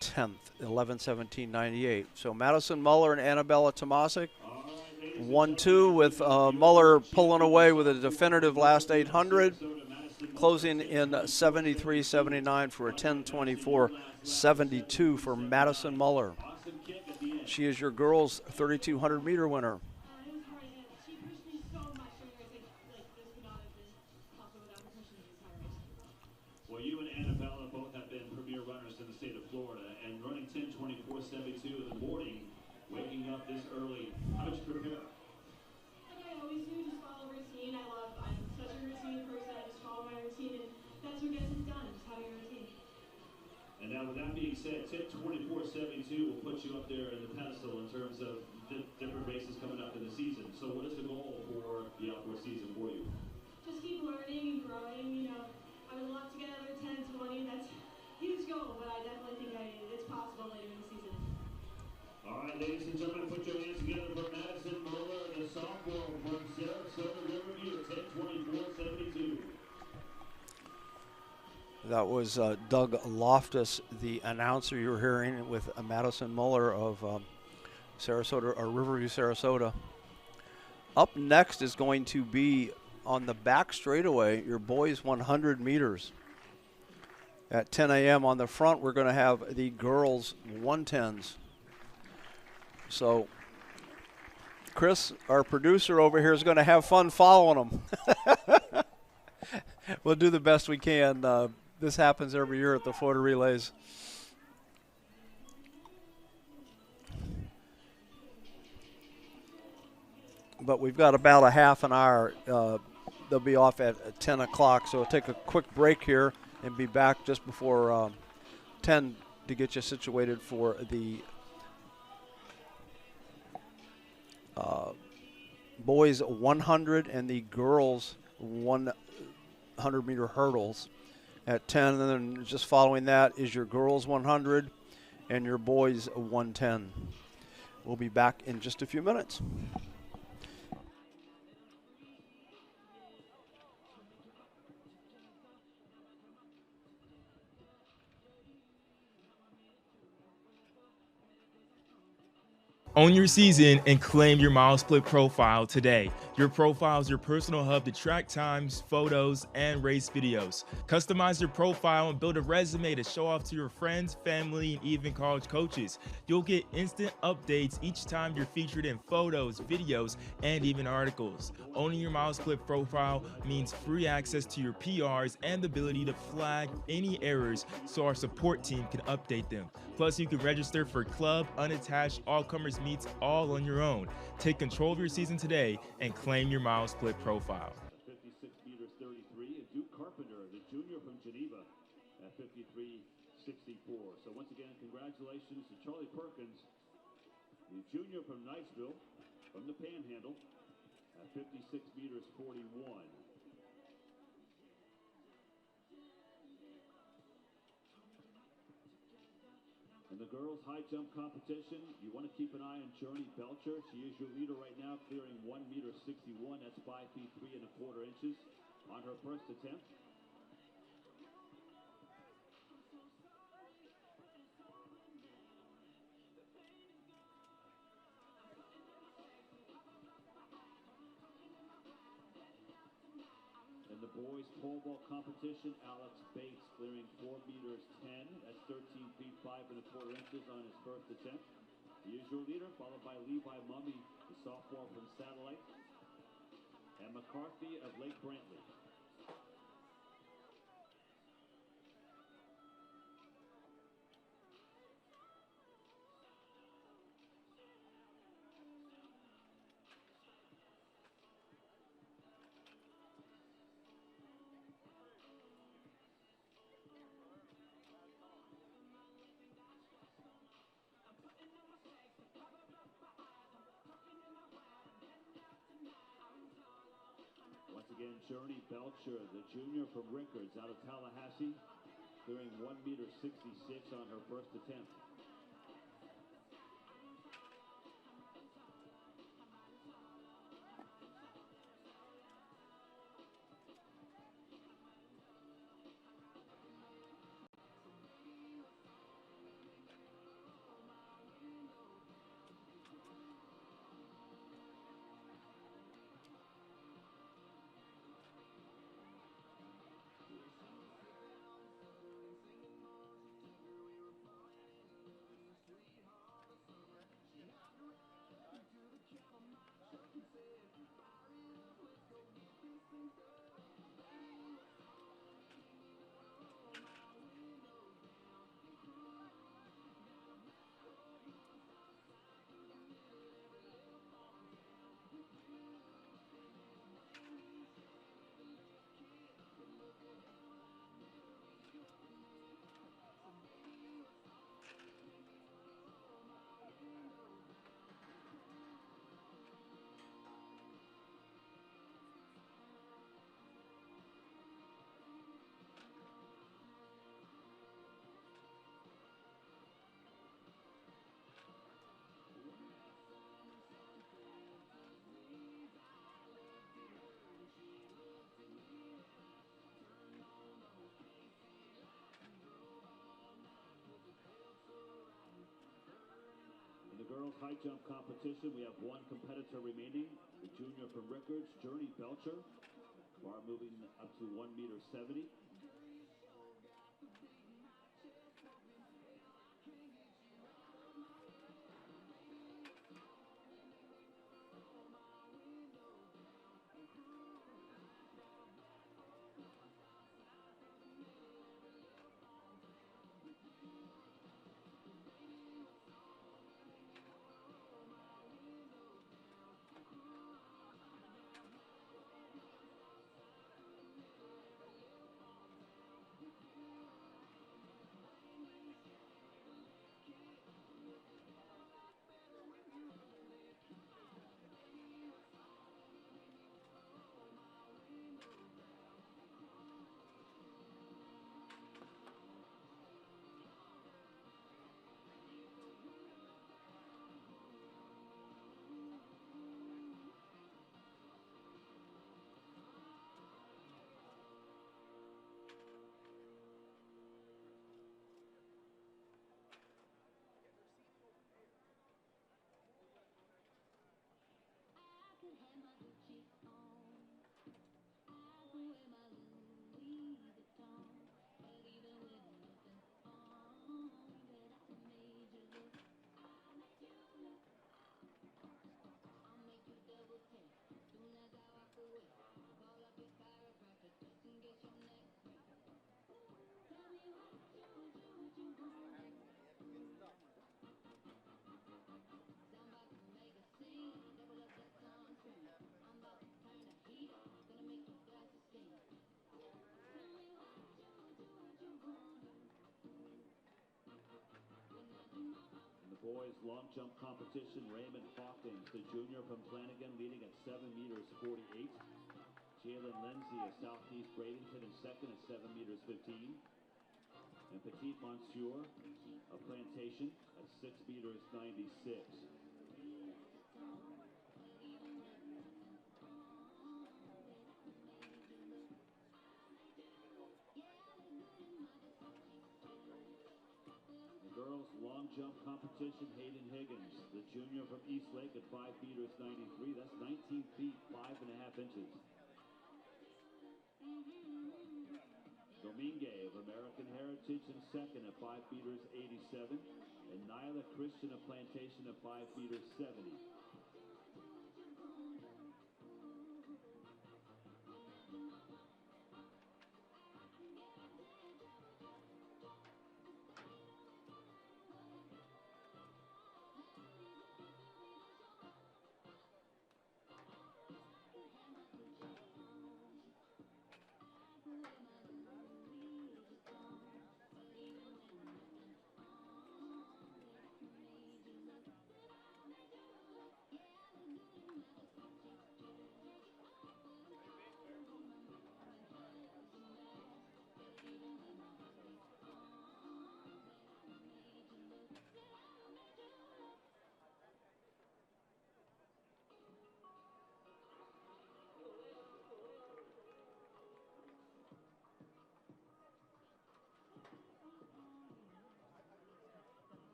10th, 11:17.98. So Madison Muller and Annabella Tomasic, 1-2, with Muller pulling away with a definitive last 800, closing in 73.79 for a 10:24.72 for Madison Muller. She is your girls' 3,200 meter winner. Well, you and Annabella both have been premier runners in the state of Florida, and running 10:24.72 in the morning, waking up this early, how did you prepare? Like I always do, just follow routine. I'm such a routine person. I just follow my routine, and that's what gets it done, just having a routine. And now, with that being said, 10:24.72 will put you up there in the pedestal in terms of different races coming up in the season. So what is the goal for the outdoor season for you? Just keep learning and growing. You know, I would love to get another 10:20. That's a huge goal, but I definitely think it's possible later in the season. All right, ladies and gentlemen, put your hands together for Madison Muller, the sophomore from Sarasota Riverview, 10:24.72. That was Doug Loftus, the announcer you were hearing, with Madison Muller of Sarasota, or Riverview, Sarasota. Up next is going to be on the back straightaway, your boys 100 meters. At 10 a.m. on the front, we're going to have the girls 110s. So Chris, our producer over here, is going to have fun following them. We'll do the best we can. This happens every year at the Florida Relays. But we've got about a half an hour. They'll be off at 10 o'clock, so we'll take a quick break here and be back just before 10 to get you situated for the boys 100 and the girls 100 meter hurdles at 10, and then just following that is your girls 100 and your boys 110. We'll be back in just a few minutes. Own your season and claim your MileSplit profile today. Your profile is your personal hub to track times, photos, and race videos. Customize your profile and build a resume to show off to your friends, family, and even college coaches. You'll get instant updates each time you're featured in photos, videos, and even articles. Owning your MileSplit profile means free access to your PRs and the ability to flag any errors so our support team can update them. Plus, you can register for club, unattached, all-comers meets all on your own. Take control of your season today and claim your MileSplit profile. 56 meters 33, and Duke Carpenter, the junior from Geneva, at 53.64. So once again, congratulations to Charlie Perkins, the junior from Niceville, from the Panhandle, at 56 meters 41. In the girls' high jump competition, you want to keep an eye on Journey Belcher. She is your leader right now, clearing 1 meter 61. That's 5 feet 3 1/4 inches on her first attempt. In the boys' pole vault competition, Alex Bates clearing 4 meters 10. That's 13 feet 5 1/4 inches on his first attempt. He is your leader, followed by Levi Mummy, the sophomore from Satellite, and McCarthy of Lake Brantley. Once again, Journey Belcher, the junior from Rickards out of Tallahassee, clearing 1 meter 66 on her first attempt. girls' high jump competition, we have one competitor remaining. The junior from Rickards, Journey Belcher. Bar moving up to 1.70 meters. Boys long jump competition, Raymond Hawkins, the junior from Flanagan, leading at 7.48 meters. Jalen Lindsay of Southeast Bradenton in second at 7.15 meters. And Petit Monsieur of Plantation at 6.96 meters. Girls long jump competition, Hayden Higgins, the junior from Eastlake at 5.93 meters. That's 19 feet, 5.5 inches. Domingue of American Heritage in second at 5.87 meters. And Nyla Christian of Plantation at 5.70 meters.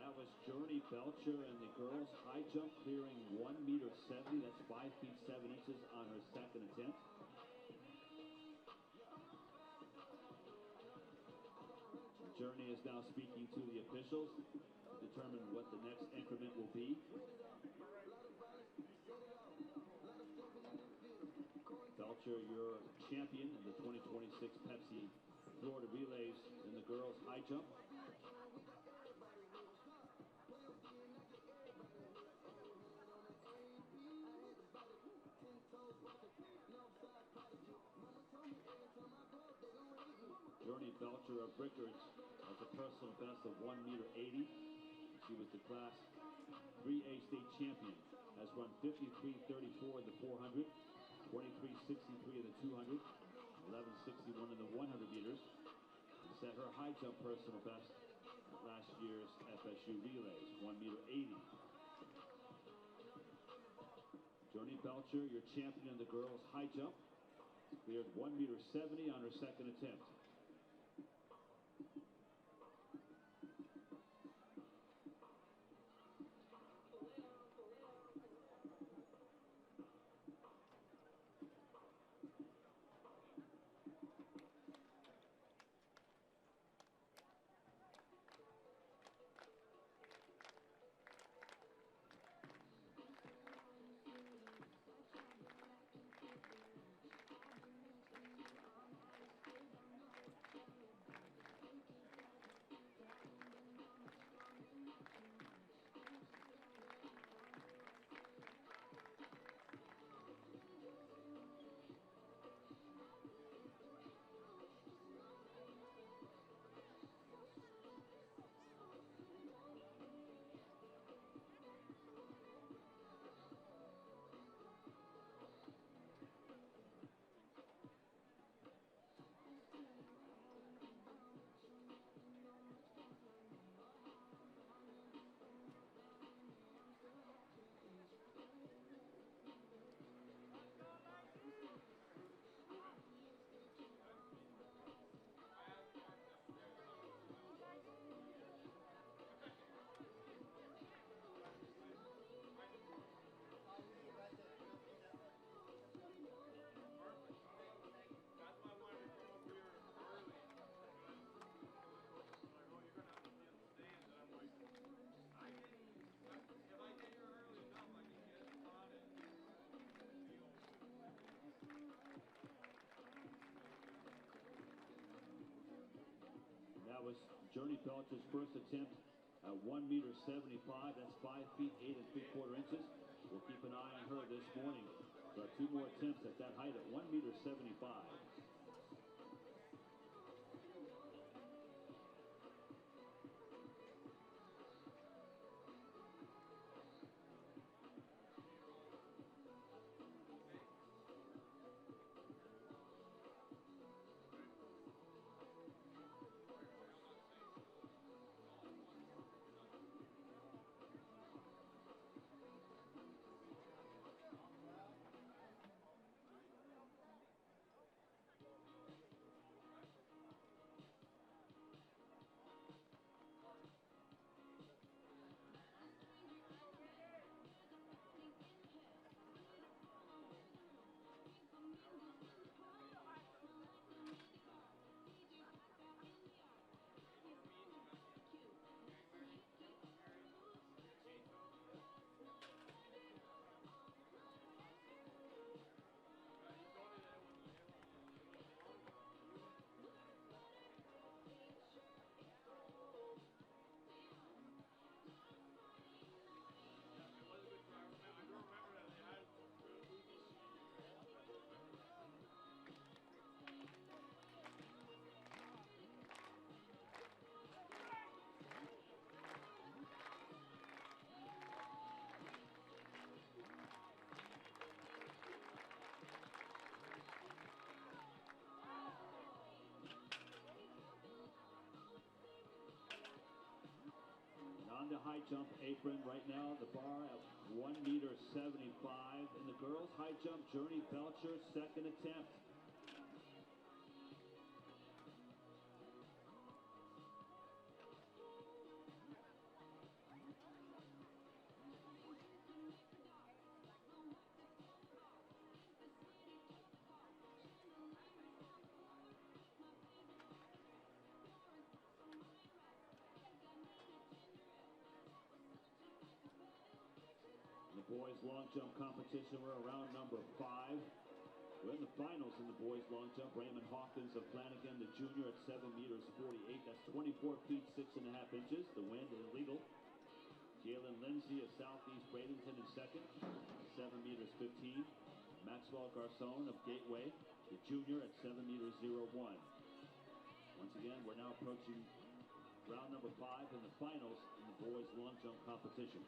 That was Journey Belcher and the girls high jump clearing 1.70 meters. That's 5 feet 7 inches on her second attempt. Journey is now speaking to the officials to determine what the next increment will be. Belcher, your champion in the 2026 Pepsi Florida Relays in the girls high jump. Journey Belcher of Brickers has a personal best of 1.80 m. She was the Class 3A state champion. Has run 53.34 in the 400, 23.63 in the 200, 11.61 in the 100 meters. And set her high jump personal best at last year's FSU Relays, 1.80 m. Journey Belcher, your champion in the girls high jump, cleared 1.70 m on her second attempt. That was Journey Belcher's first attempt at 1.75 m. That's 5 feet 8 3/4 inches. We'll keep an eye on her this morning. So 2 more attempts at that height at 1.75 m. On the high jump apron right now, the bar at 1.75 m. In the girls high jump, Journey Belcher, second attempt. The boys long jump competition, we're around number 5. We're in the finals in the boys long jump. Raymond Hawkins of Flanagan, the junior, at 7 meters 48. That's 24 feet 6.5 inches. The wind is legal. Jalen Lindsay of Southeast Bradenton in second, 7 meters 15. Maxwell Garcon of Gateway, the junior, at 7 meters 01. Once again, we're now approaching round number 5 in the finals in the boys long jump competition.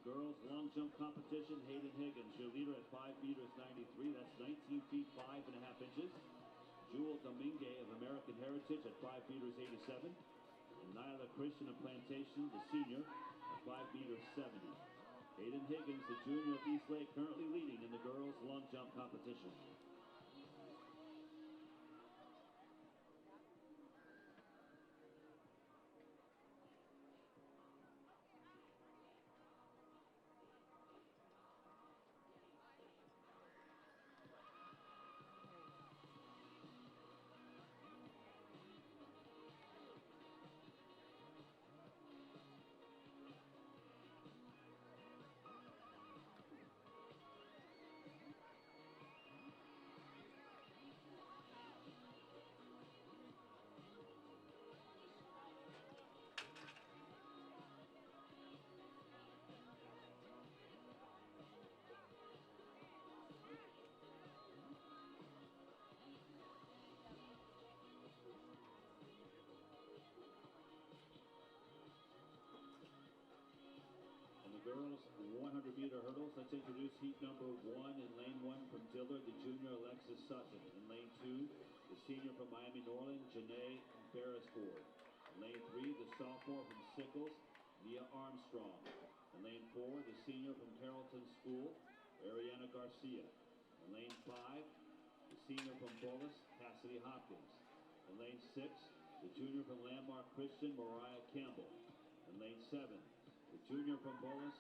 Girls long jump competition, Hayden Higgins, your leader at 5 meters 93. That's 19 feet 5.5 inches. Jewel Domingue of American Heritage at 5 meters 87. And Nyla Christian of Plantation, the senior, at 5 meters 70. Hayden Higgins, the junior of East Lake, currently leading in the girls long jump competition. Girls 100-meter hurdles. Let's introduce heat number 1 in lane 1 from Dillard, the junior, Alexis Sutton. In lane 2, the senior from Miami-Norland, Janae Beresford. In lane 3, the sophomore from Sickles, Nia Armstrong. In lane 4, the senior from Carrollton School, Ariana Garcia. In lane 5, the senior from Bolus, Cassidy Hopkins. In lane 6, the junior from Landmark Christian, Mariah Campbell. In lane 7, the junior from Bolus,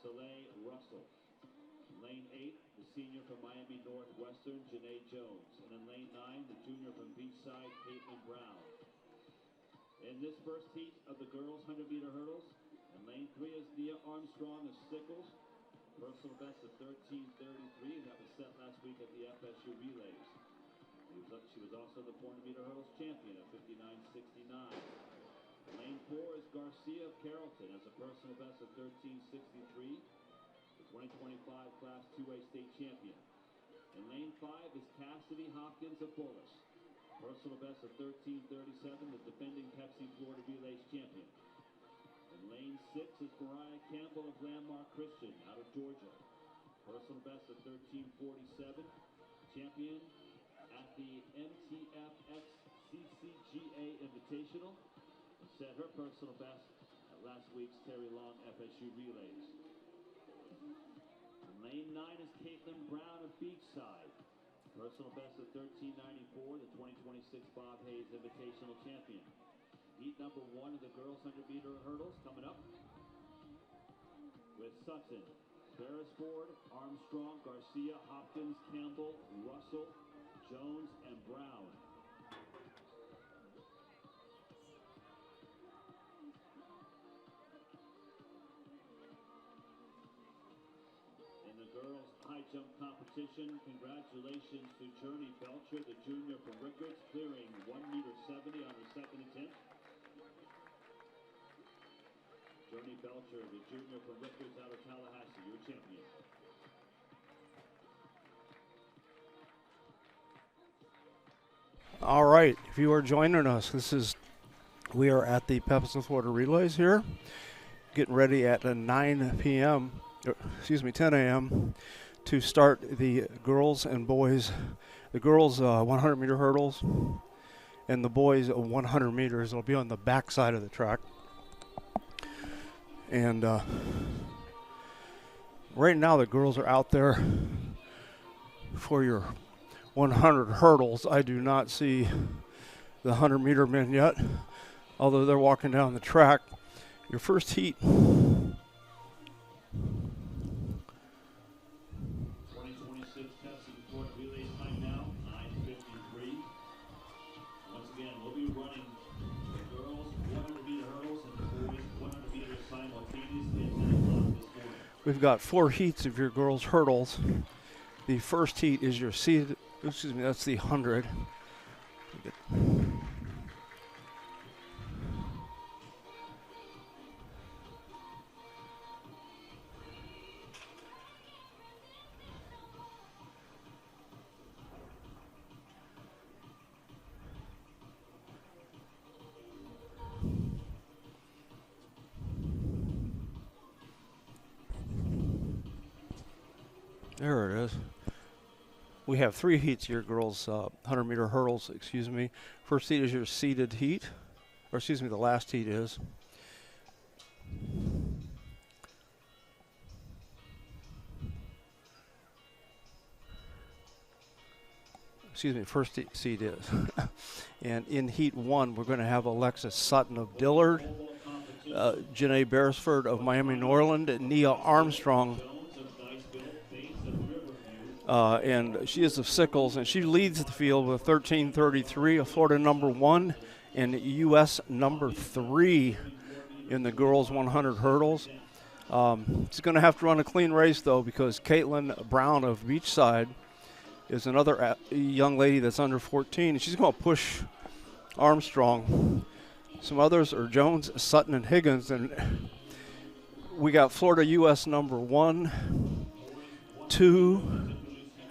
Soleil Russell. In lane 8, the senior from Miami Northwestern, Janae Jones. And in lane 9, the junior from Beachside, Caitlin Brown. In this first heat of the girls' 100-meter hurdles, in lane 3 is Nia Armstrong of Sickles. Personal best of 13:33, and that was set last week at the FSU Relays. She was also the 400-meter hurdles champion at 59:69. Lane 4 is Garcia of Carrollton as a personal best of 13:63, the 2025 Class 2A state champion. In lane 5 is Cassidy Hopkins of Bolus, personal best of 13:37, the defending Pepsi Florida Relays champion. In lane 6 is Mariah Campbell of Landmark Christian out of Georgia, personal best of 13:47, champion at the MTFX CCGA Invitational. Set her personal best at last week's Terry Long FSU Relays. In lane 9 is Caitlin Brown of Beachside. Personal best of 13:94, the 2026 Bob Hayes Invitational champion. Heat number 1 of the girls' 100-meter hurdles coming up with Sutton, Beresford, Armstrong, Garcia, Hopkins, Campbell, Russell, Jones, and Brown. Girls high jump competition. Congratulations to Journey Belcher, the junior from Rickards, clearing 1 meter 70 on her second attempt. Journey Belcher, the junior from Rickards out of Tallahassee, your champion. All right, if you are joining us, we are at the Pepsi Florida Relays here, getting ready at 9 p.m. 10 a.m. to start the girls and boys, the girls 100-meter hurdles and the boys 100 meters. It'll be on the back side of the track. And right now the girls are out there for your 100 hurdles. I do not see the 100-meter men yet, although they're walking down the track. Your first heat. 2026 Pepsi Florida Relays time now, 9:53. Once again, we'll be running we've got 4 heats of your girls' hurdles. The first heat is your seated, excuse me, that's the 100. There it is. We have 3 heats here, girls, 100-meter hurdles, excuse me. First heat is your seated heat, or excuse me, the last heat is. Excuse me, first seat is. And in heat 1, we're going to have Alexis Sutton of Dillard, Janae Beresford of Miami Norland, and Nia Armstrong. And she is of Sickles, and she leads the field with 13:33, a Florida number 1 and U.S. number 3 in the girls 100 hurdles. She's going to have to run a clean race, though, because Caitlin Brown of Beachside is another young lady that's under 14, and she's going to push Armstrong. Some others are Jones, Sutton, and Higgins, and we got Florida U.S. number 1, 2,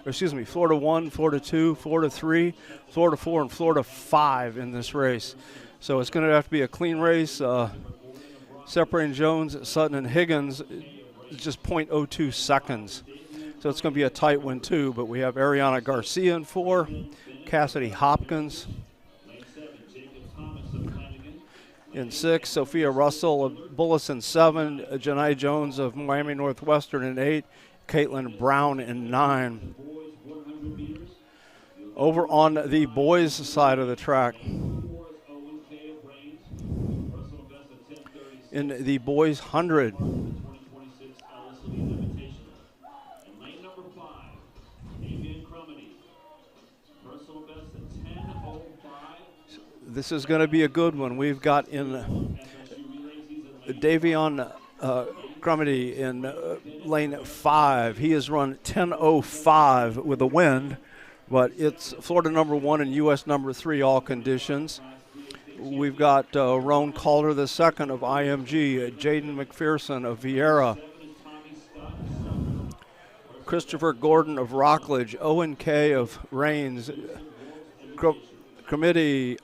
excuse me, Florida 1, Florida 2, Florida 3, Florida 4, and Florida 5 in this race. So it's going to have to be a clean race. Separating Jones, Sutton, and Higgins is just 0.02 seconds. So it's going to be a tight one, too. But we have Ariana Garcia in 4, Cassidy Hopkins in 6, Sophia Russell of Bullis in 7, Janai Jones of Miami Northwestern in 8, Caitlin Brown in 9. Over on the boys' side of the track, in the boys' 100, this is going to be a good one. We've got in Davion Crumity in lane 5. He has run 10:05 with a wind, but it's Florida number 1 and U.S. number 3 all conditions. We've got Roan Calder II of IMG, Jaden McPherson of Vieira, Christopher Gordon of Rockledge, Owen Kay of Rains, Committee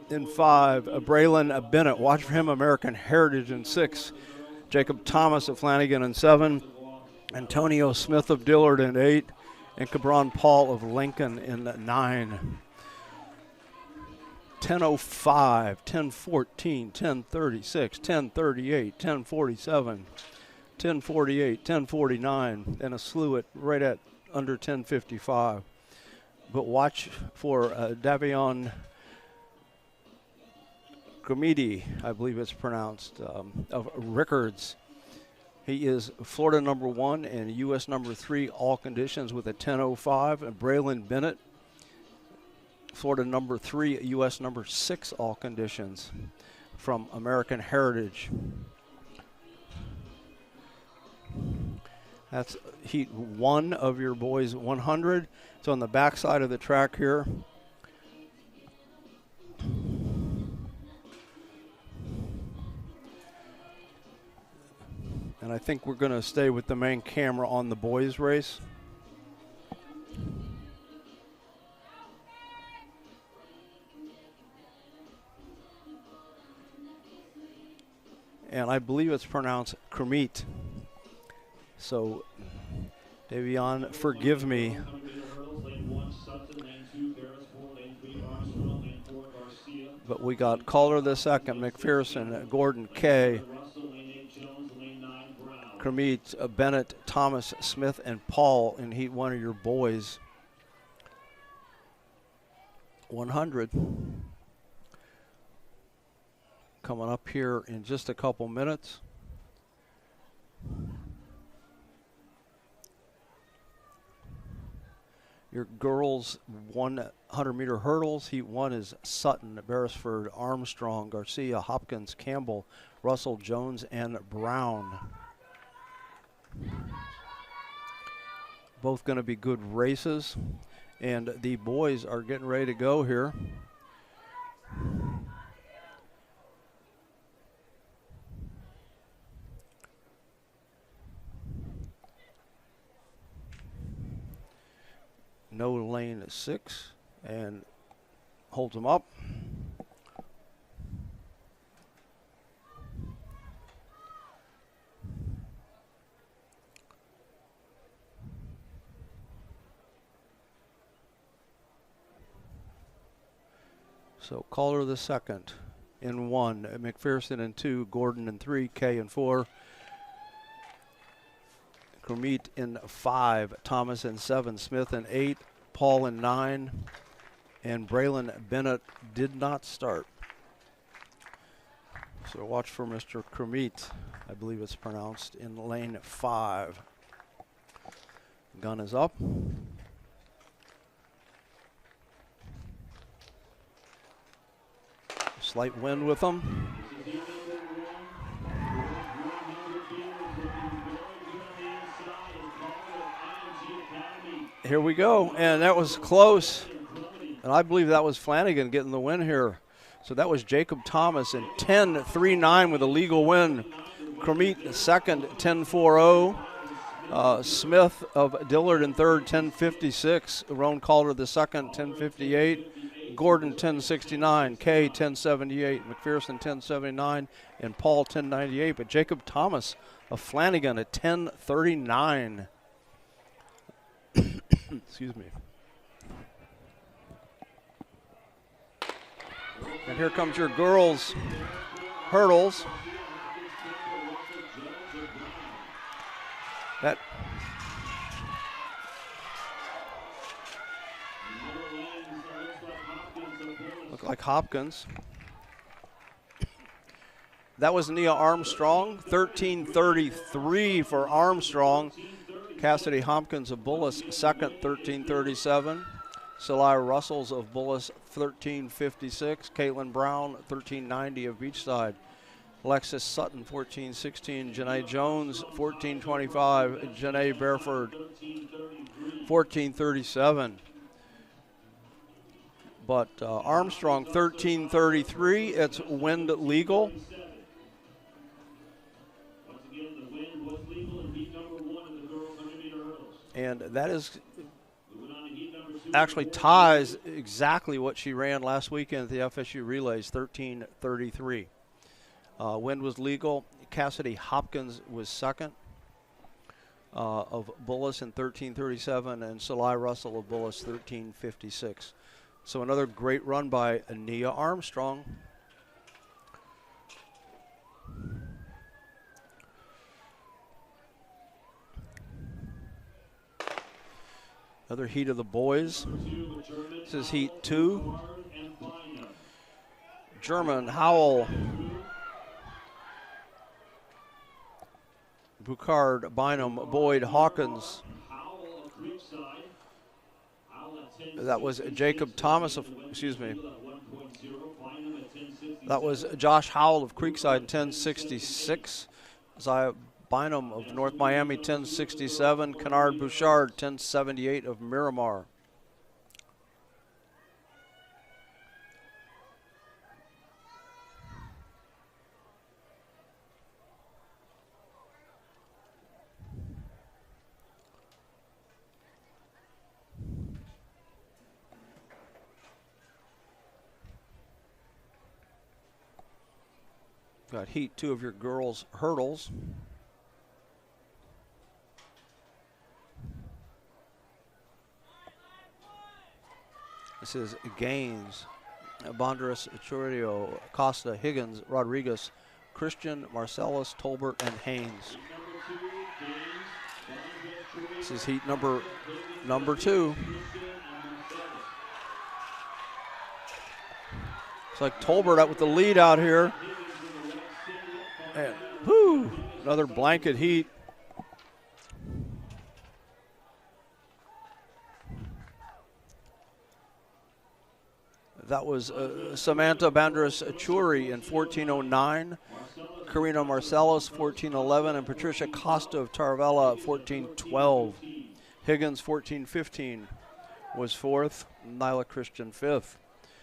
in 5, Braylon Bennett, watch for him, American Heritage in 6, Jacob Thomas of Flanagan in 7, Antonio Smith of Dillard in 8, and Cabron Paul of Lincoln in 9. 10:05, 10:14, 10:36, 10:38, 10:47, 10:48, 10:49, and a slew at right at under 10:55. But watch for Davion Gramidi, I believe it's pronounced, of Rickards. He is Florida number 1 and U.S. number 3 all conditions with a 10:05. And Braylon Bennett, Florida number 3, U.S. number 6 all conditions from American Heritage. That's heat 1 of your boys 100. It's on the back side of the track here. And I think we're going to stay with the main camera on the boys' race. And I believe it's pronounced Kermit. So, Davion, forgive me. But we got Calder II, McPherson, Gordon Kay, Kermit, Bennett, Thomas, Smith, and Paul in heat 1 of your boys 100. Coming up here in just a couple minutes. Your girls 100-meter hurdles. Heat 1 is Sutton, Beresford, Armstrong, Garcia, Hopkins, Campbell, Russell, Jones, and Brown. Both going to be good races. And the boys are getting ready to go here. No lane 6 and holds them up. So Calder the second in 1, McPherson in 2, Gordon in 3, Kay in 4, Kermit in 5, Thomas in 7, Smith in 8, Paul in 9, and Braylon Bennett did not start. So watch for Mr. Kermit, I believe it's pronounced, in lane 5. Gun is up. Slight wind with them. Here we go, and that was close. And I believe that was Flanagan getting the win here. So that was Jacob Thomas in 10.39 with a legal win. Kermit second, 10.40. Smith of Dillard in third, 10.56. Roan Calder the second, 10.58. Gordon 10.69, Kay 10.78, McPherson 10.79, and Paul 10.98. But Jacob Thomas of Flanagan at 10.39. Excuse me. And here comes your girls' hurdles. That look like Hopkins. That was Nia Armstrong, 13.33 for Armstrong. Cassidy Hopkins of Bullis second, 13.37. Celia Russells of Bullis, 13.56. Caitlin Brown, 13.90 of Beachside. Alexis Sutton, 14.16. Janae Jones, 14.25. Janae Bareford, 14.37. But Armstrong, 13.33. It's wind legal. And that is actually ties exactly what she ran last weekend at the FSU Relays, 13.33. Wind was legal. Cassidy Hopkins was second of Bullis in 13.37, and Celia Russell of Bullis, 13.56. So another great run by Nia Armstrong. Another heat of the boys. This is heat 2. German, Howell, Boucard, Bynum, Boyd, Hawkins. That was Jacob Thomas of, excuse me. That was Josh Howell of Creekside, 10.66. Zia Bynum of North Miami, 10.67. Kennard Bouchard, 10.78 of Miramar. Got heat 2 of your girls' hurdles. This is Gaines, Bondras, Churio, Costa, Higgins, Rodriguez, Christian, Marcellus, Tolbert, and Haynes. This is heat number 2. It's like Tolbert out with the lead out here. And whoo, another blanket heat. That was Samantha Bandras Churi in 14.09, Karina Marcellus 14.11, and Patricia Costa of Taravella 14.12. Higgins 14-15 was fourth. Nyla Christian fifth.